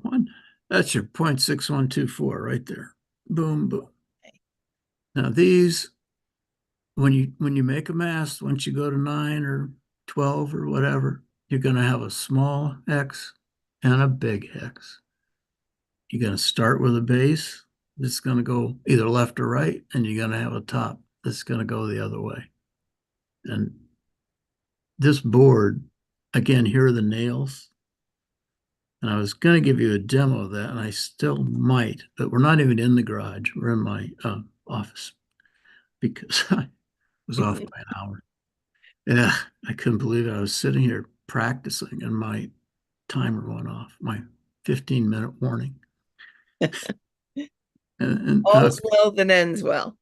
one, that's your 0.6124 right there. Boom, boom. Now these, when you make a mast, once you go to 9 or 12 or whatever, you're going to have a small hex and a big hex. You're going to start with a base that's going to go either left or right, and you're going to have a top that's going to go the other way. And this board, again, here are the nails. And I was going to give you a demo of that, and I still might, but we're not even in the garage. We're in my office because I was off by an hour. Yeah, I couldn't believe it. I was sitting here practicing, and my timer went off, my 15-minute warning. And All's well that ends well.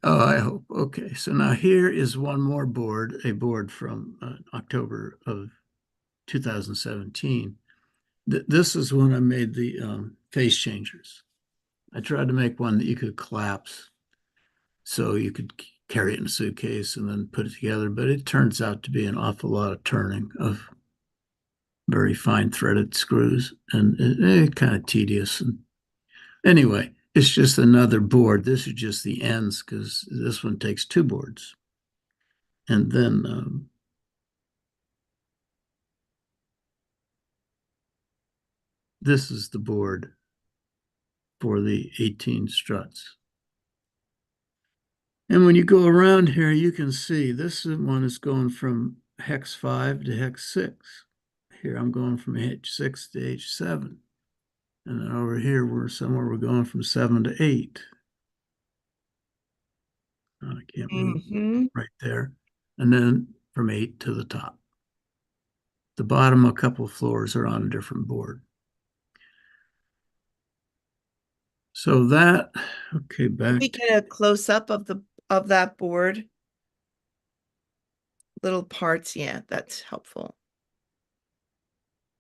oh, I hope. Okay, so now here is one more board, a board from October of 2017. This is when I made the face changers. I tried to make one that you could collapse so you could carry it in a suitcase and then put it together, but it turns out to be an awful lot of turning of very fine threaded screws, and it kind of tedious. And anyway, it's just another board. This is just the ends because this one takes two boards. And then this is the board for the 18 struts. And when you go around here, you can see this one is going from hex 5 to hex 6. Here I'm going from H6 to H7. And then over here, we're going from 7 to 8. I can't move right there. And then from 8 to the top. The bottom, a couple of floors are on a different board. So that, okay, back. We get a close up of that board. Little parts, yeah, that's helpful.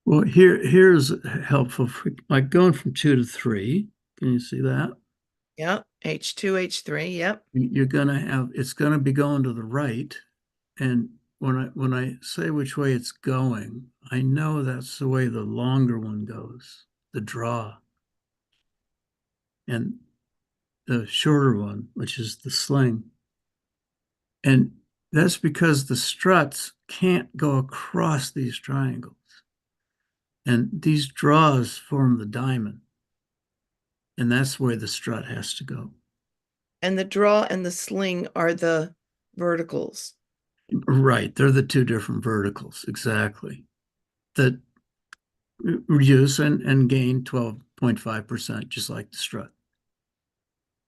Well, here's helpful, like going from 2 to 3. Can you see that? Yep, H2, H3, yep. You're gonna have, it's gonna be going to the right. And when I say which way it's going, I know that's the way the longer one goes, the draw. And the shorter one, which is the sling. And that's because the struts can't go across these triangles. And these draws form the diamond. And that's where the strut has to go. And the draw and the sling are the verticals. Right. They're the two different verticals. Exactly. That reduce and gain 12.5%, just like the strut.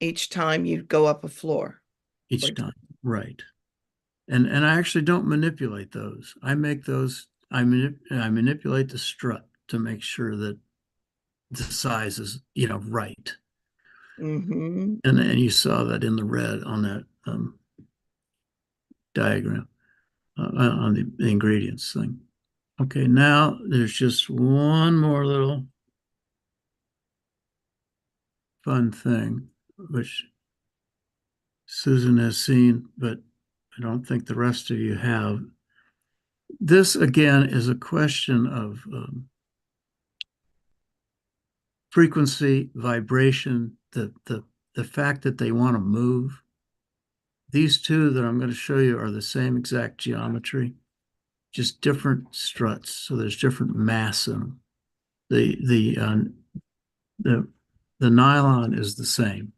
Each time you go up a floor. Each time. Right. And I actually don't manipulate those. I make those, I manipulate the strut to make sure that the size is, right. Mm-hmm. And you saw that in the red on that diagram on the ingredients thing. Okay, now there's just one more little fun thing, which Susan has seen, but I don't think the rest of you have. This, again, is a question of frequency, vibration, the fact that they want to move. These two that I'm going to show you are the same exact geometry, just different struts. So there's different mass in them. The nylon is the same.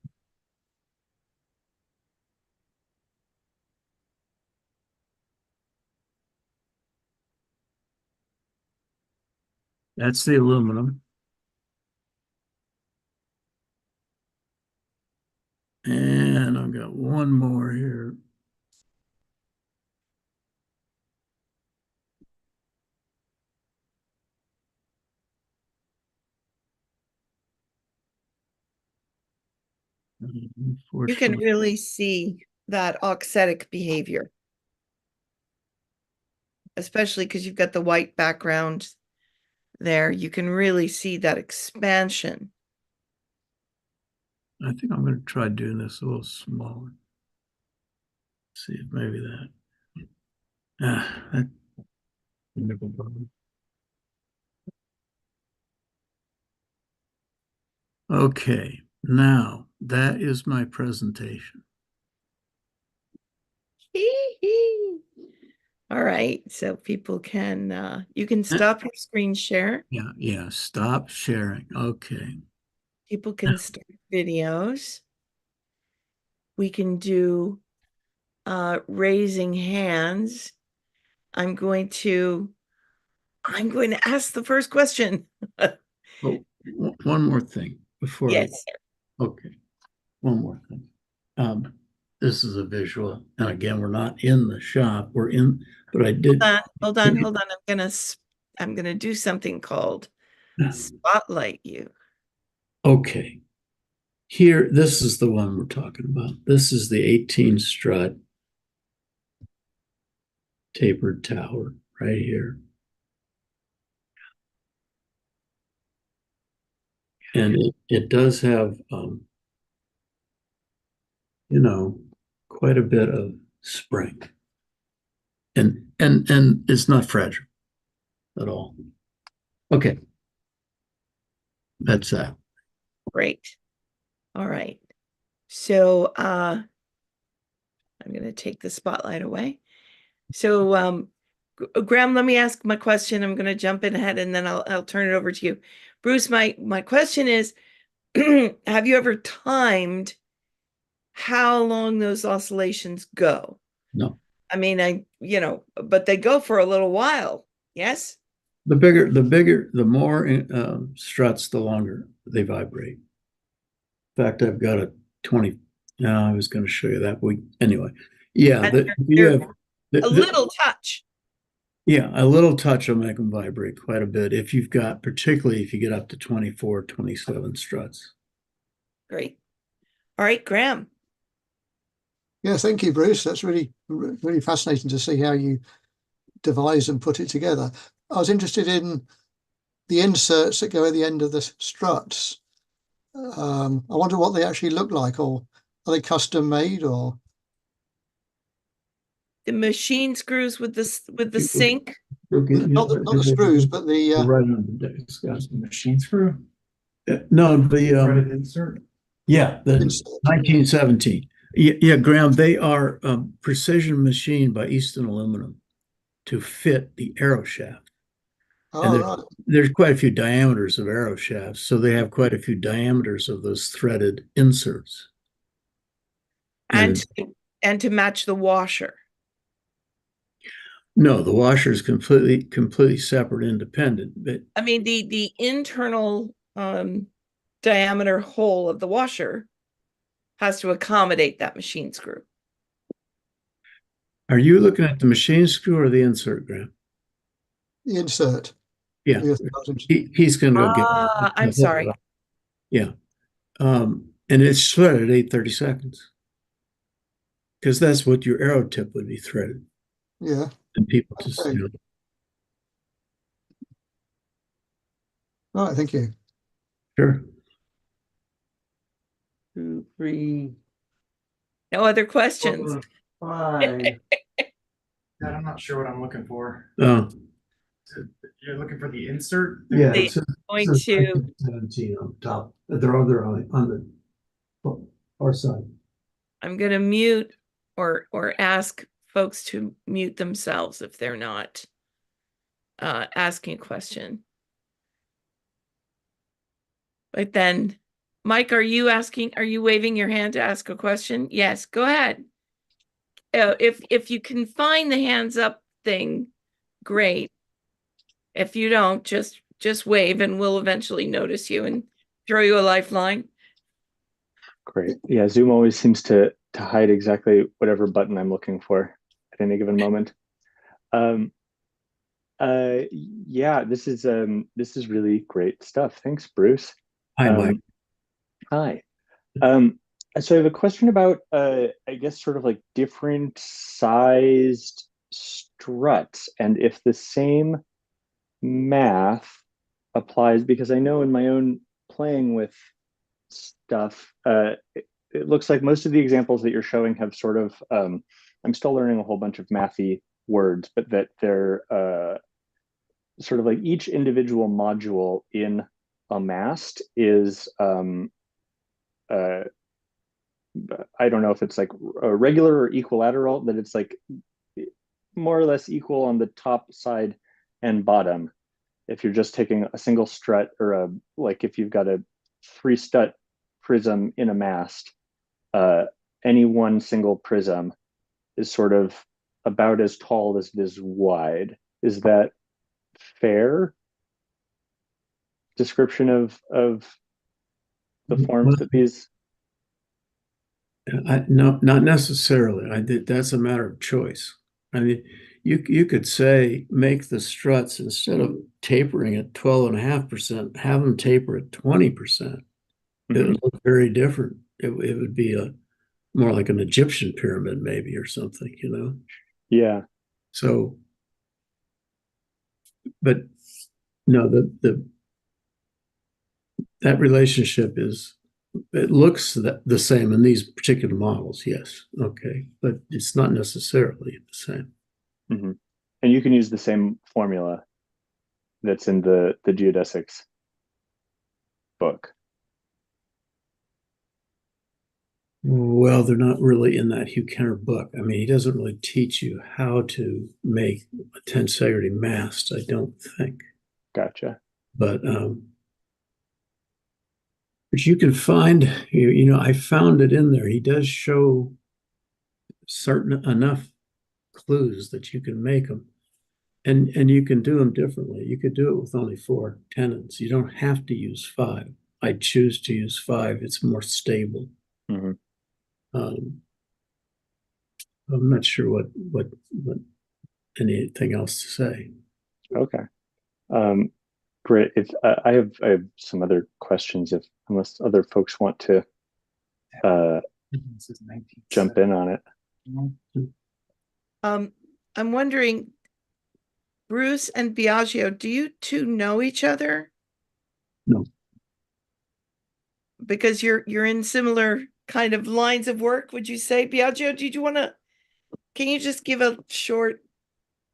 That's the aluminum. And I've got one more here. You can really see that auxetic behavior, especially because you've got the white background there. You can really see that expansion. I think I'm going to try doing this a little smaller. See if maybe that nickel button. Okay, now that is my presentation. All right, so people can, you can stop your screen share. Yeah, stop sharing. Okay. People can start videos. We can do raising hands. I'm going to ask the first question. Oh, one more thing before. Yes. Okay, one more thing. This is a visual, and again, we're not in the shop. We're in, but I did. Hold on. I'm gonna I'm going to do something called spotlight you. Okay. Here, this is the one we're talking about. This is the 18 strut tapered tower right here. And it does have, you know, quite a bit of spring. And it's not fragile at all. Okay. That's that. Great. All right. So I'm going to take the spotlight away. So Graham, let me ask my question. I'm going to jump in ahead and then I'll turn it over to you. Bruce, my question is, have you ever timed how long those oscillations go? No. I mean, but they go for a little while. Yes? The more struts, the longer they vibrate. In fact, I've got a 20. No, I was going to show you that. Anyway, yeah, And a little touch. Yeah, a little touch will make them vibrate quite a bit. Particularly if you get up to 24, 27 struts. Great. All right, Graham. Yeah, thank you, Bruce. That's really, really fascinating to see how you devise and put it together. I was interested in the inserts that go at the end of the struts. I wonder what they actually look like, or are they custom made, or The machine screws with the sink. not the screws, but the right on the desk. That's the machine screw. No, Threaded insert. yeah, the insert. 1917. Yeah, Graham, they are precision machined by Easton Aluminum to fit the arrow shaft. And Oh, right. there's quite a few diameters of arrow shafts, so they have quite a few diameters of those threaded inserts. And to match the washer. No, the washer is completely separate, independent. But I mean, the internal diameter hole of the washer has to accommodate that machine screw. are you looking at the machine screw or the insert, Graham? The insert. Yeah, The he's going to go get. I'm sorry. Yeah, and it's threaded 8/32 because that's what your arrow tip would be threaded. Yeah. And people just, Okay. Right, thank you. Sure. 2, 3, No other questions. 4, 5. God, I'm not sure what I'm looking for. You're looking for the insert? Yeah, They it's going to 17 on top. They're on the far side. I'm going to mute or ask folks to mute themselves if they're not asking a question. But then, Mike, are you waving your hand to ask a question? Yes, go ahead. If you can find the hands up thing, great. If you don't, just wave and we'll eventually notice you and throw you a lifeline. Great. Yeah, Zoom always seems to hide exactly whatever button I'm looking for at any given moment. Yeah, this is really great stuff. Thanks, Bruce. Hi, Mike. Hi. So I have a question about I guess sort of like different sized struts and if the same math applies, because I know in my own playing with stuff, it looks like most of the examples that you're showing have sort of I'm still learning a whole bunch of mathy words, but that they're sort of like each individual module in a mast is I don't know if it's like a regular or equilateral, that it's like more or less equal on the top side and bottom. If you're just taking a single strut, or like if you've got a 3 strut prism in a mast, any one single prism is sort of about as tall as it is wide. Is that fair description of the forms that these? No, not necessarily. That's a matter of choice. I mean, you could say, make the struts, instead of tapering at 12.5%, have them taper at 20%. It Mhm. would look very different. It would be more like an Egyptian pyramid, maybe, or something, you know? Yeah. So, but no, that relationship it looks the same in these particular models, yes. Okay. But it's not necessarily the same. Hmm. And you can use the same formula that's in the geodesics book. Well, they're not really in that Hugh Kenner book. I mean, he doesn't really teach you how to make a tensegrity mast, I don't think. Gotcha. But you can find, I found it in there. He does show certain enough clues that you can make them, and you can do them differently. You could do it with only 4 tenons. You don't have to use 5. I choose to use 5. It's more stable. Hmm. Um, I'm not sure what anything else to say. Okay. Great. If I have some other questions, if unless other folks want to This is jump in on it. 1970. I'm wondering, Bruce and Biagio, do you two know each other? No. Because you're in similar kind of lines of work, would you say? Biagio, can you just give a short,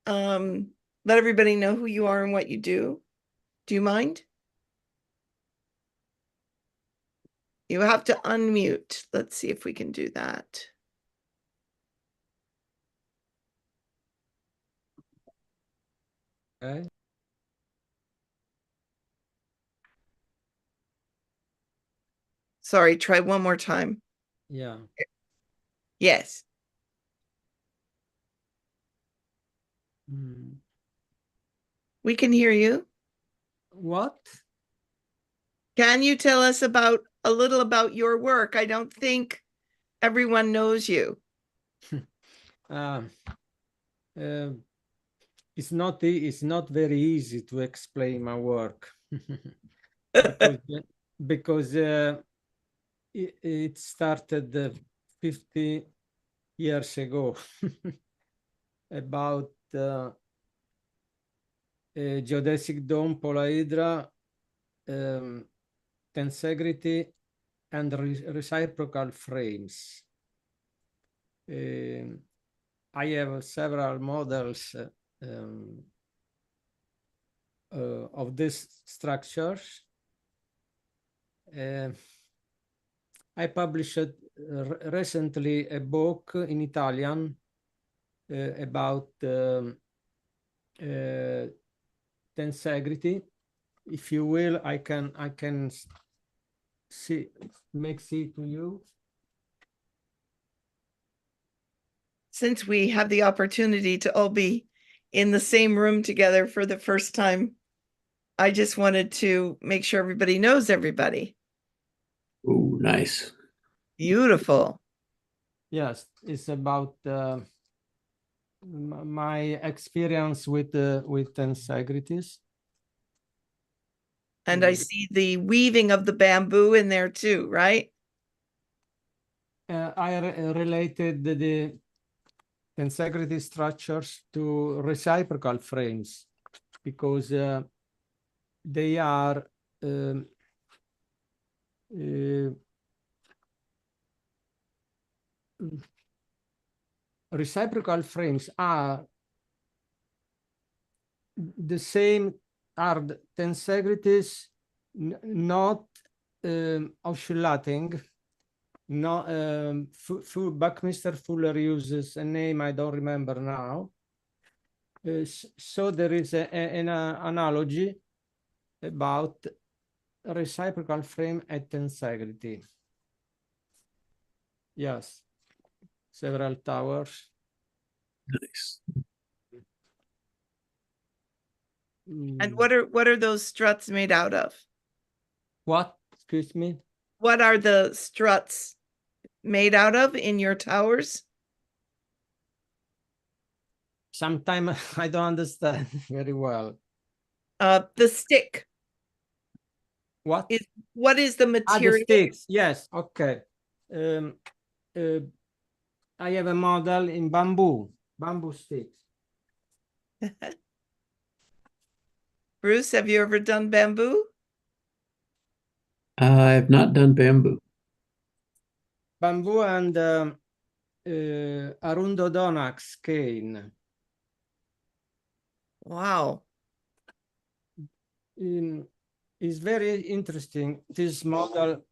let everybody know who you are and what you do? Do you mind? You have to unmute. Let's see if we can do that. Okay. Sorry, try one more time. Yeah. Yes. Hmm. We can hear you. What? Can you tell us a little about your work? I don't think everyone knows you. Uh, uh, it's not very easy to explain my work because it started 50 years ago about geodesic dome polyhedra, tensegrity, and reciprocal frames. I have several models of these structures. I published recently a book in Italian about tensegrity. If you will, I can see to you. Since we have the opportunity to all be in the same room together for the first time, I just wanted to make sure everybody knows everybody. Oh, nice. Beautiful. Yes, it's about my experience with tensegrities. And I see the weaving of the bamboo in there too, right? I related the tensegrity structures to reciprocal frames because they are reciprocal frames are the same, are the tensegrities not oscillating. No, Buckminster Fuller uses a name I don't remember now. So there is an analogy about reciprocal frame at tensegrity. Yes, several towers. Nice. And what are those struts made out of? What? Excuse me? What are the struts made out of in your towers? Sometimes I don't understand very well. The stick What? is, what is the Ah, the material? sticks. Yes. Okay. Um, I have a model in bamboo sticks. Bruce, have you ever done bamboo? I have not done bamboo. Bamboo and Arundodonax cane. Wow. Is very interesting. This model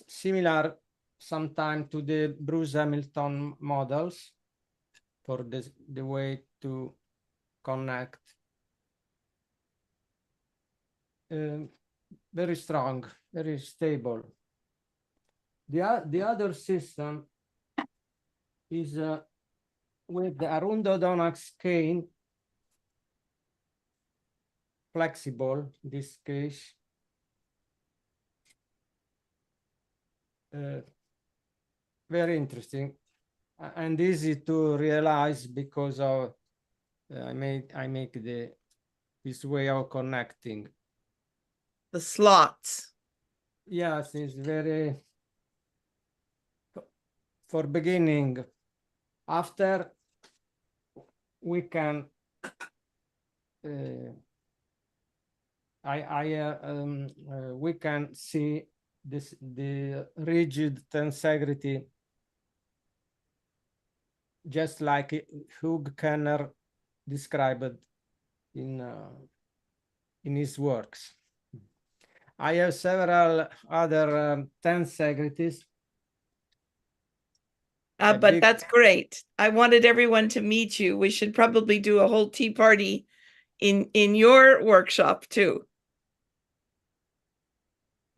similar sometimes to the Bruce Hamilton models for the way to connect. Very strong, very stable. The other system is with the Arundodonax cane, flexible in this case. Very interesting and easy to realize because of I make this way of connecting. The slots. Yes, it's very for beginning. After we can we can see the rigid tensegrity just like Hugh Kenner described in his works. I have several other tensegrities. But that's great. I wanted everyone to meet you. We should probably do a whole tea party in your workshop too.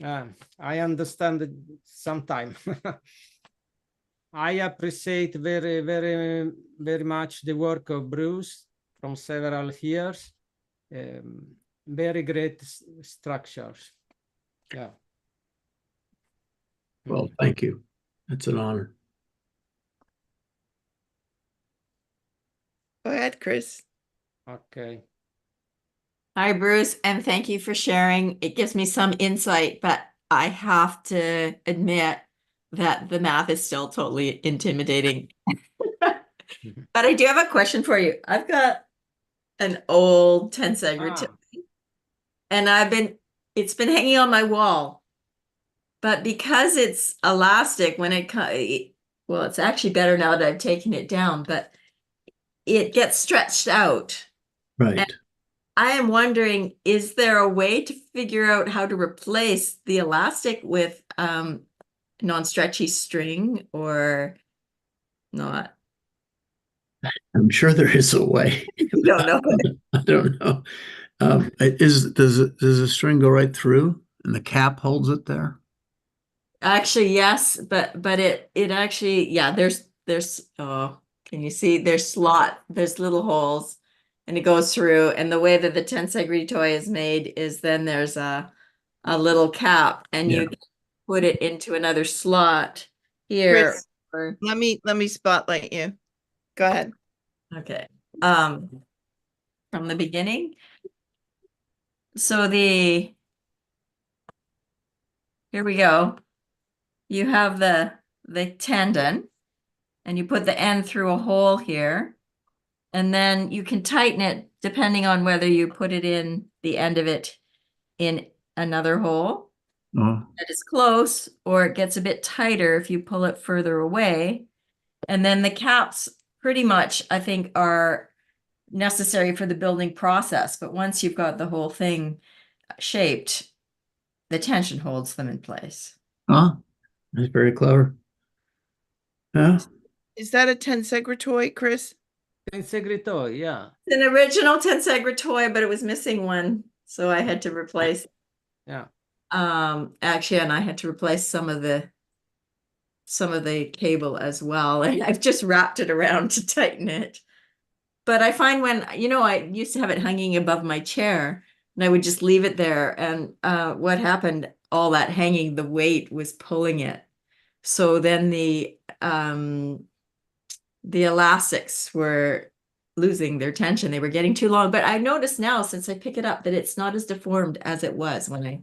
I understand it sometime. I appreciate very much the work of Bruce from several years. Very great structures. Yeah. Well, thank you. It's an honor. Go ahead, Chris. Okay. Hi, Bruce, and thank you for sharing. It gives me some insight, but I have to admit that the math is still totally intimidating. But I do have a question for you. I've got an old tensegrity, and it's been hanging on my wall. But because it's elastic, when well, it's actually better now that I've taken it down, but it gets stretched out. Right. And I am wondering, is there a way to figure out how to replace the elastic with non-stretchy string or not? I'm sure there is a way. You don't know. I don't know. Does the string go right through and the cap holds it there? Actually, yes, but it actually, yeah, there's oh, can you see there's little holes and it goes through, and the way that the tensegrity toy is made is then there's a little cap and Yeah. you put it into another slot here. Chris, let me spotlight you. Go ahead. Okay. From the beginning. So here we go. You have the tendon and you put the end through a hole here, and then you can tighten it depending on whether you put it in the end of it in another hole that is close, or it gets a bit tighter if you pull it further away. And then the caps pretty much, I think, are necessary for the building process. But once you've got the whole thing shaped, the tension holds them in place. Oh, that's very clever. Yeah. Is that a tensegra toy, Chris? Tensegrity, yeah. It's an original tensegra toy, but it was missing one, so I had to replace. Yeah. Actually, and I had to replace some of the cable as well, and I've just wrapped it around to tighten it. But I find when, I used to have it hanging above my chair, and I would just leave it there, and what happened, all that hanging, the weight was pulling it. So then the the elastics were losing their tension. They were getting too long. But I noticed now, since I pick it up, that it's not as deformed as it was when I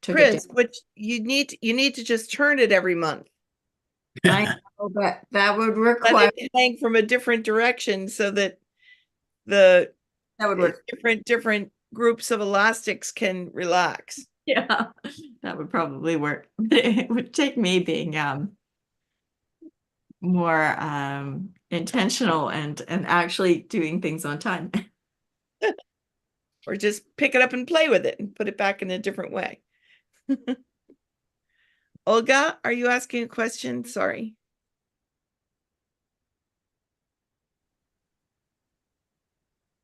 took it Chris, which you need to just turn it every month. down. I know, but that would Let require, it hang from a different direction so that the that would work. different groups of elastics can relax. Yeah, that would probably work. It would take me being more intentional and actually doing things on time. Or just pick it up and play with it and put it back in a different way. Olga, are you asking a question? Sorry.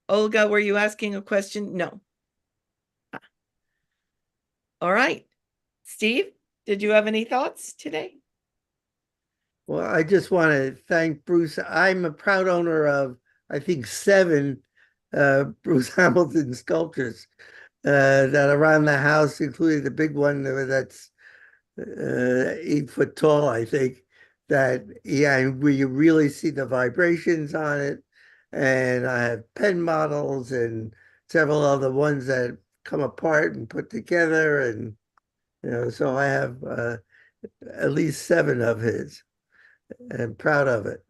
Olga, were you asking a question? No. All right. Steve, did you have any thoughts today? Well, I just want to thank Bruce. I'm a proud owner of, I think, 7 Bruce Hamilton sculptures that are around the house, including the big one that's 8 foot tall, I think. That, yeah, where you really see the vibrations on it. And I have pen models and several other ones that come apart and put together. And, so I have at least 7 of his, and proud of it.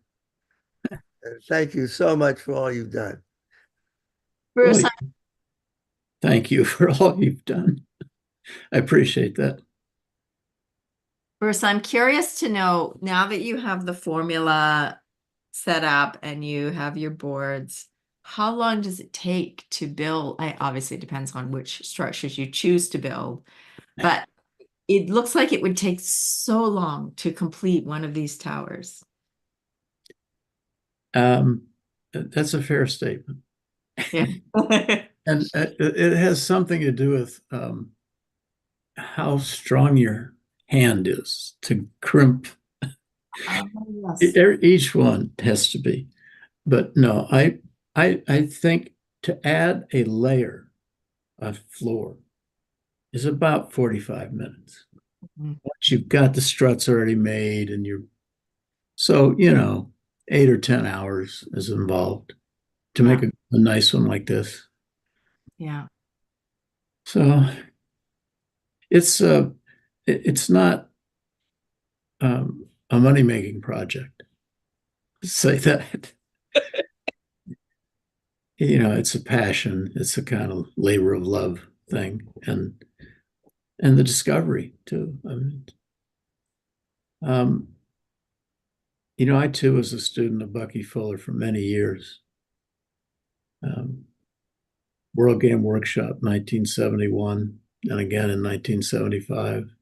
And thank you so much for all you've done. Bruce, Well, thank you for all you've done. I appreciate that. Bruce, I'm curious to know, now that you have the formula set up and you have your boards, how long does it take to build? Obviously, it depends on which structures you choose to build, but it looks like it would take so long to complete one of these towers. That's a fair statement. Yeah. And it has something to do with how strong your hand is to crimp. Yes. Each one has to be. But no, I think to add a layer of floor is about 45 minutes. Mhm. Once you've got the struts already made and so 8 or 10 hours is involved to make a nice one like this. Yeah. So it's not a money-making project. Say that. It's a passion. It's a kind of labor of love thing, and the discovery too. I mean, I too was a student of Bucky Fuller for many years. World Game Workshop, 1971, and again in 1975.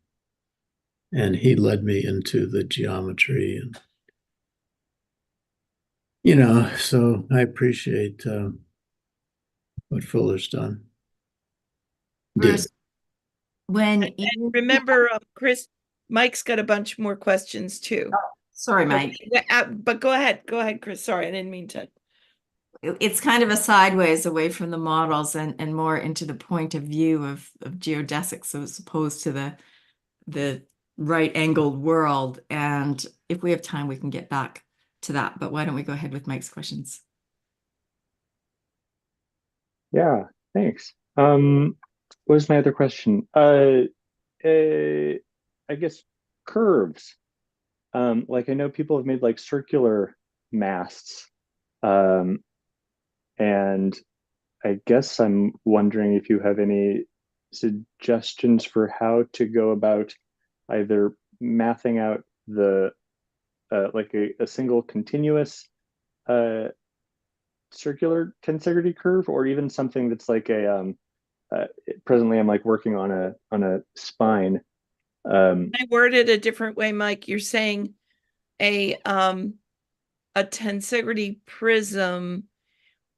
And he led me into the geometry, and so I appreciate what Fuller's done. Bruce, Did. when And you remember, Chris, Mike's got a bunch more questions too. sorry, Mike. But go ahead, Chris. Sorry, I didn't mean to. It's kind of a sideways away from the models and more into the point of view of geodesics as opposed to the right angled world. And if we have time, we can get back to that. But why don't we go ahead with Mike's questions? Yeah, thanks. What was my other question? I guess curves. Like I know people have made like circular masts. And I guess I'm wondering if you have any suggestions for how to go about either mathing out the like a single continuous circular tensegrity curve, or even something that's like a presently I'm like working on a spine. I worded a different way, Mike. You're saying a tensegrity prism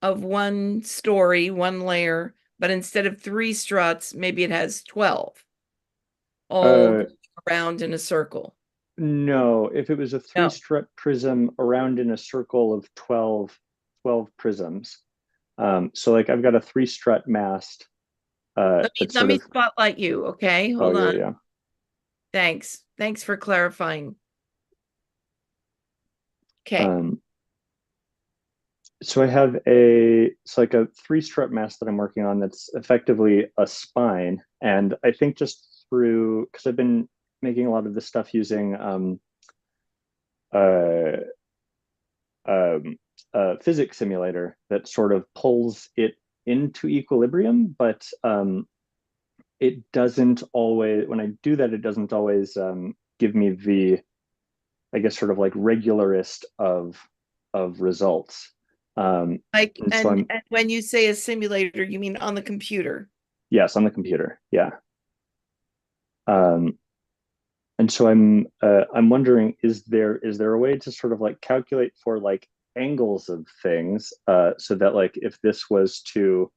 of 1 story, 1 layer, but instead of 3 struts, maybe it has 12 all around in a circle. No, if it was a 3 strut prism around in a circle of 12 prisms. So like I've got a 3 strut mast. Let me spotlight you, okay? Hold on. Yeah. Thanks for clarifying. Okay. So I have it's like a 3-strut mast that I'm working on that's effectively a spine. And I think just through, because I've been making a lot of this stuff using uh, um, a physics simulator that sort of pulls it into equilibrium, but it doesn't always, when I do that, it doesn't always give me the, I guess, sort of like regularist of results. Like, And so I'm, and when you say a simulator, you mean on the computer? yes, on the computer. Yeah. Um, and so I'm wondering, is there a way to sort of like calculate for like angles of things, so that like if this was to,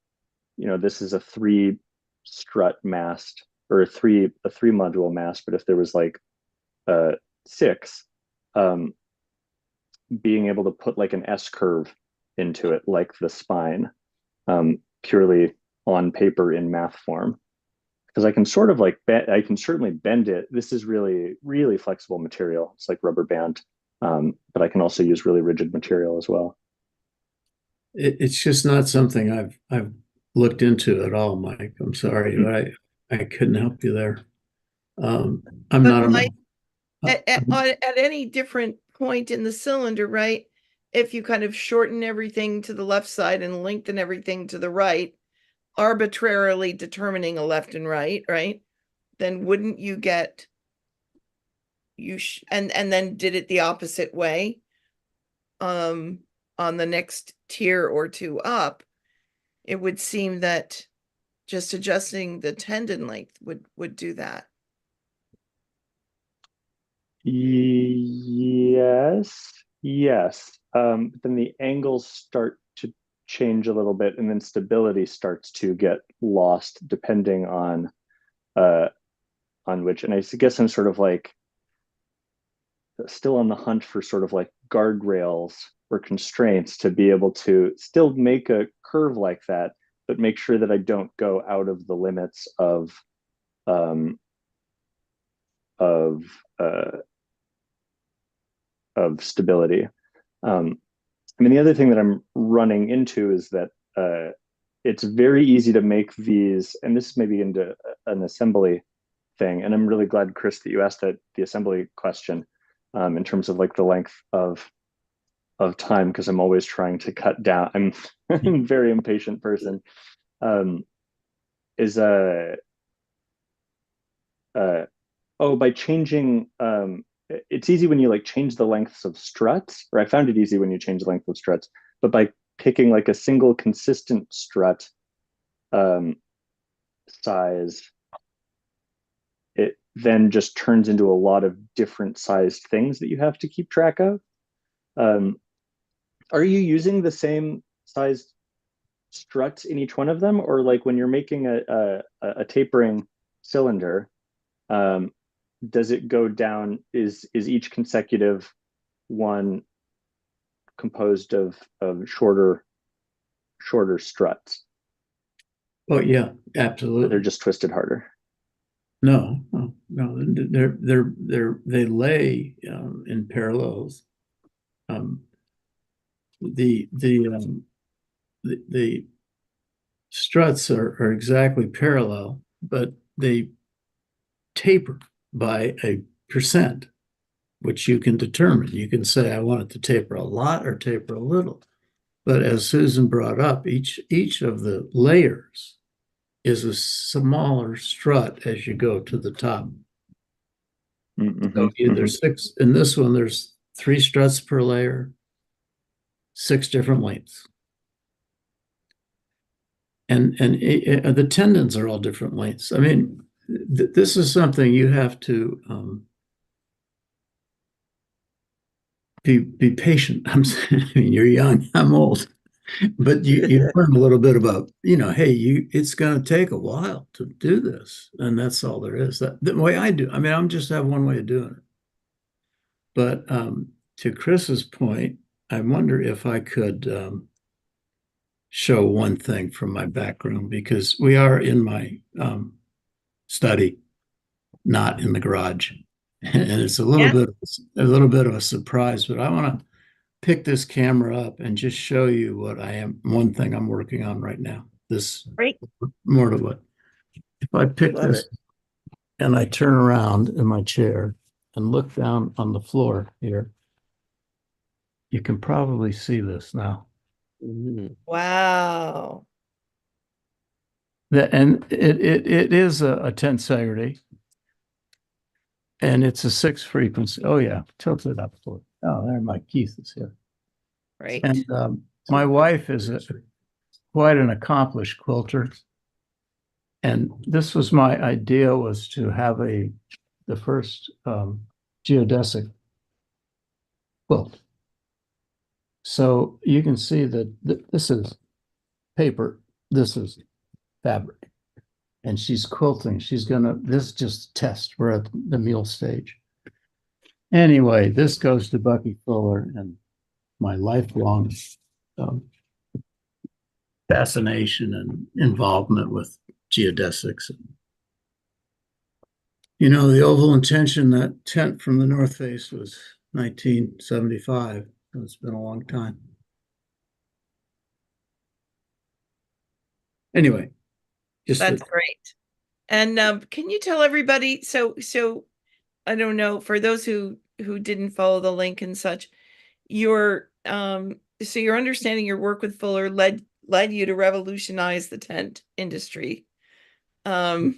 this is a 3-strut mast or a three module mast, but if there was like 6, um, being able to put like an S curve into it, like the spine, purely on paper in math form. Because I can sort of like I can certainly bend it. This is really, really flexible material. It's like rubber band, but I can also use really rigid material as well. It's just not something I've looked into at all, Mike. I'm sorry, but I couldn't help you there. I'm But not a Mike, uh, at any different point in the cylinder, right? If you kind of shorten everything to the left side and lengthen everything to the right, arbitrarily determining a left and right? Then wouldn't you get and then did it the opposite way um on the next tier or two up, it would seem that just adjusting the tendon length would do that. Yes, yes. But then the angles start to change a little bit, and then stability starts to get lost depending uh on which. And I guess I'm sort of like still on the hunt for sort of like guardrails or constraints to be able to still make a curve like that, but make sure that I don't go out of the limits um, of uh, of stability. I mean, the other thing that I'm running into is that it's very easy to make these, and this may be into an assembly thing. And I'm really glad, Chris, that you asked the assembly question, in terms of like the length of time, because I'm always trying to cut down. I'm a very impatient person. Um, is oh, by changing, it's easy when you like change the lengths of struts, or I found it easy when you change the length of struts, but by picking like a single consistent strut um, size, it then just turns into a lot of different sized things that you have to keep track of. Um, are you using the same sized struts in each one of them, or like when you're making a tapering cylinder, um, does it go down? Is each consecutive one composed of shorter struts? oh yeah, Or they're absolutely. just twisted harder? No, no, no. They lay in parallels. Um, the struts are exactly parallel, but they taper by a percent, which you can determine. You can say, I want it to taper a lot or taper a little. But as Susan brought up, each of the layers is a smaller strut as you go to the top. Mm-hmm, So there's 6 in this one, there's 3 struts per layer, 6 different lengths. And the tendons are all different lengths. I mean, this is something you have to be patient. I mean, you're young, I'm old, but you learn a little bit about, hey, it's going to take a while to do this, and that's all there is. That the way I do. I mean, I'm just have one way of doing it. But to Chris's point, I wonder if I could show one thing from my background, because we are in my study, not in the garage, and it's a little Yeah. bit of a surprise. But I want to pick this camera up and just show you one thing I'm working on right now. This Great. more to it. If I pick Love this it. and I turn around in my chair and look down on the floor here, you can probably see this now. Mhm. Wow. And it is a tensegrity, and it's a 6 frequency. Oh yeah, tilt it up for it. Oh, there my Keith is here. Right. And my wife is quite an accomplished quilter. And this was my idea, was to have the first geodesic quilt. So you can see that this is paper, this is fabric, and she's quilting. This is just a test. We're at the mule stage. Anyway, this goes to Bucky Fuller and my lifelong um, fascination and involvement with geodesics. You know, the oval intention, that tent from the North Face, was 1975. It's been a long time. Anyway, That's great. And can you tell everybody, so I don't know, for those who didn't follow the link and such, your so your understanding your work with Fuller led you to revolutionize the tent industry. I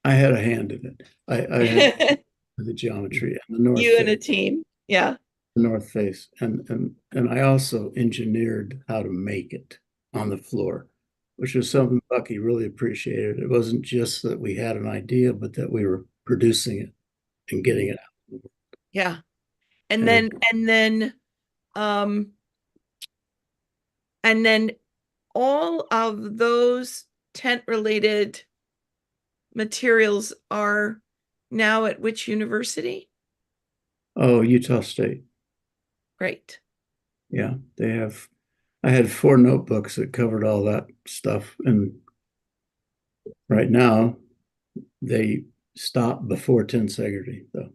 had a hand in it. I had the geometry and the North You and a Face, team. Yeah. the North Face, and I also engineered how to make it on the floor, which was something Bucky really appreciated. It wasn't just that we had an idea, but that we were producing it and getting it out. Yeah. And Um and then all of those tent related materials are now at which university? Oh, Utah State. Great. Yeah, I had 4 notebooks that covered all that stuff. And right now they stop before tensegrity though.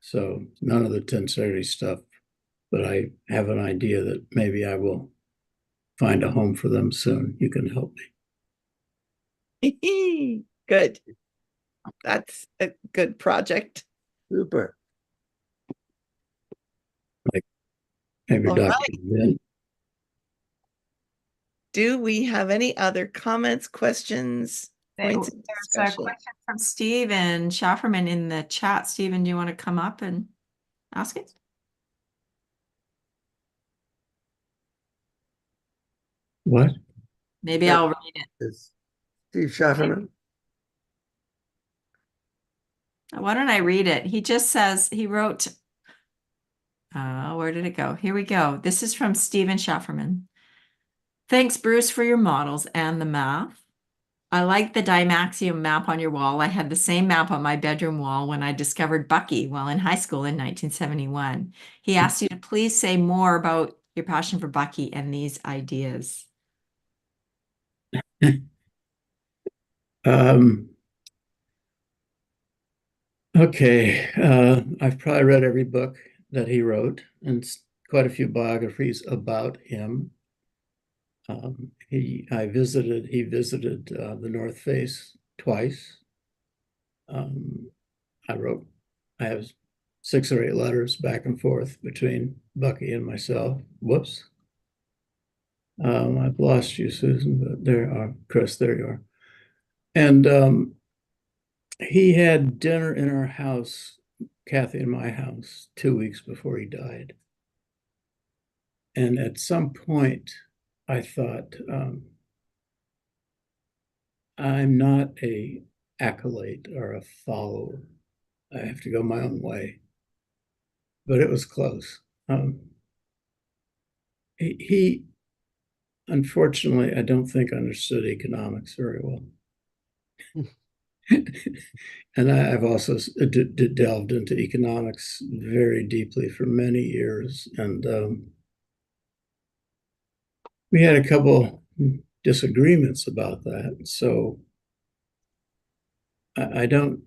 So none of the tensegrity stuff, but I have an idea that maybe I will find a home for them soon. You can help me. Good. That's a good project. Super. Like maybe All Dr. right. Lynn. Do we have any other comments, questions, points of There's a discussion? question from Steven Schafferman in the chat. Steven, do you want to come up and ask it? What? Maybe I'll read it. It's Steve Schafferman. Why don't I read it? He just says, he wrote, where did it go? Here we go. This is from Steven Schafferman. Thanks, Bruce, for your models and the math. I like the Dymaxium map on your wall. I had the same map on my bedroom wall when I discovered Bucky while in high school in 1971. He asked you to please say more about your passion for Bucky and these ideas. Okay, I've probably read every book that he wrote and quite a few biographies about him. He visited the North Face twice. I have 6 or 8 letters back and forth between Bucky and myself. Whoops. I've lost you, Susan, but there are, Chris, there you are. And he had dinner in our house, Kathy and my house, 2 weeks before he died. And at some point, I thought, I'm not a acolyte or a follower. I have to go my own way. But it was close. He unfortunately, I don't think understood economics very well. And I've also delved into economics very deeply for many years. And we had a couple disagreements about that. So I don't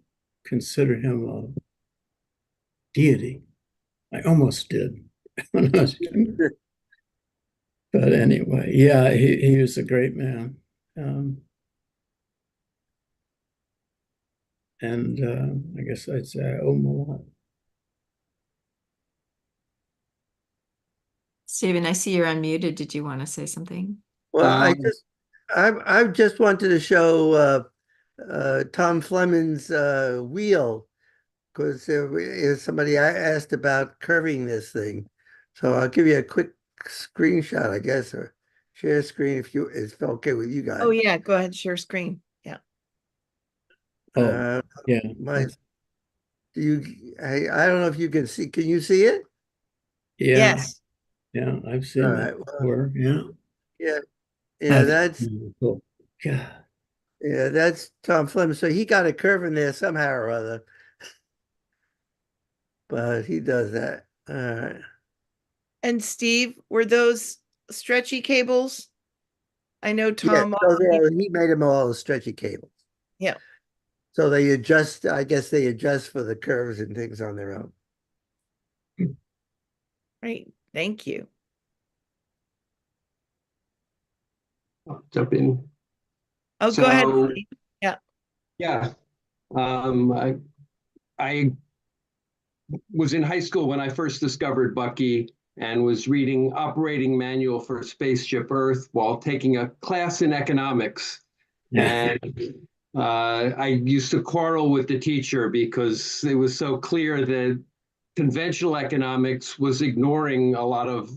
consider him a deity. I almost did. when I was younger. But anyway, yeah, he was a great man. And I guess I'd say I owe him a lot. Stephen, I see you're unmuted. Did you want to say something? Well, Um, I just wanted to show Tom Fleming's wheel because there is somebody I asked about curving this thing. So I'll give you a quick screenshot, I guess, or share screen if it's okay with you Oh guys. yeah, go ahead, share screen. Yeah. Oh, Uh, yeah. my, I don't know if you can see. Can you see it? Yeah, Yes. yeah, I've All seen right. that Well, before. Yeah. yeah, yeah, That's that's cool. God. yeah, that's Tom Fleming. So he got a curve in there somehow or other, but he does that. All right. And Steve, were those stretchy cables? I know Yeah, Tom. those are all, he made them all stretchy cables. Yeah. So they adjust, I guess they adjust for the curves and things on their own. Right. Thank you. I'll jump in. Oh, go ahead, So Steve. Yeah. yeah, I was in high school when I first discovered Bucky and was reading Operating Manual for Spaceship Earth while taking a class in economics. Yeah. And I used to quarrel with the teacher because it was so clear that conventional economics was ignoring a lot of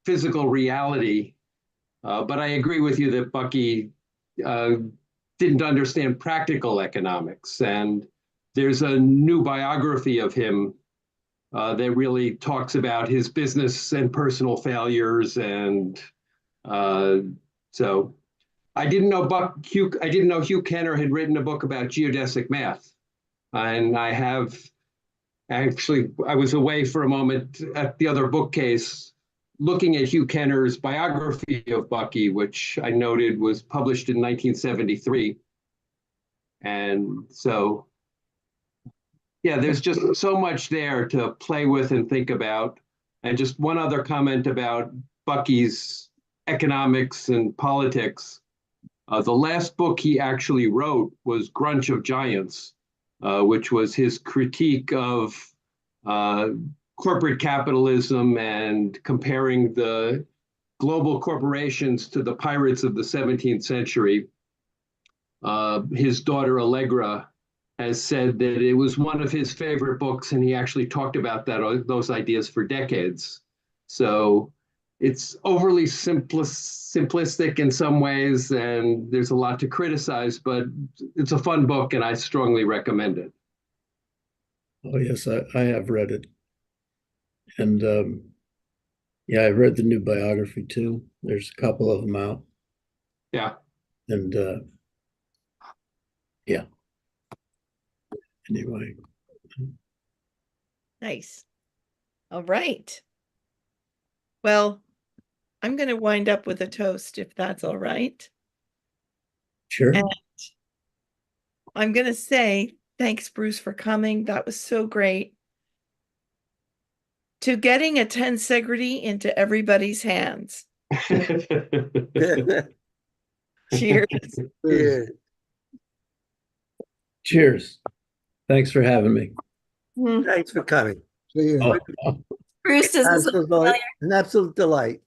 physical reality. But I agree with you that Bucky uh, didn't understand practical economics. And there's a new biography of him that really talks about his business and personal failures. And uh, so I didn't know I didn't know Hugh Kenner had written a book about geodesic math. And I have actually, I was away for a moment at the other bookcase looking at Hugh Kenner's biography of Bucky, which I noted was published in 1973. And so, yeah, there's just so much there to play with and think about. And just one other comment about Bucky's economics and politics. The last book he actually wrote was Grunch of Giants, which was his critique of uh, corporate capitalism and comparing the global corporations to the pirates of the 17th century. His daughter Allegra has said that it was one of his favorite books, and he actually talked about those ideas for decades. So it's overly simplistic in some ways, and there's a lot to criticize, but it's a fun book, and I strongly recommend it. Oh, yes, I have read it. And yeah, I read the new biography too. There's a couple of them out. Yeah. And yeah, anyway. Nice. All right. Well, I'm going to wind up with a toast if that's all right. Sure. And I'm going to say thanks, Bruce, for coming. That was so great. To getting a tensegrity into everybody's hands. Cheers. Yeah. Cheers. Thanks for having me. Thanks for coming. See you. Oh, Bruce, does this look familiar? An absolute delight.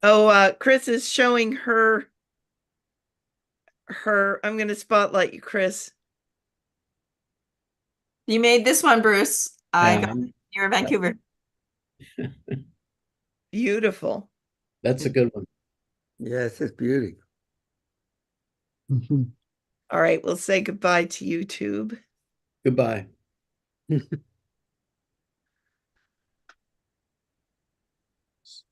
Oh, Chris is showing her. I'm going to spotlight you, Chris. You made this one, Bruce. I yeah, got you're in Vancouver. Beautiful. that's a good one. Yes, it's beauty. Mhm. All right, we'll say goodbye to YouTube. Goodbye.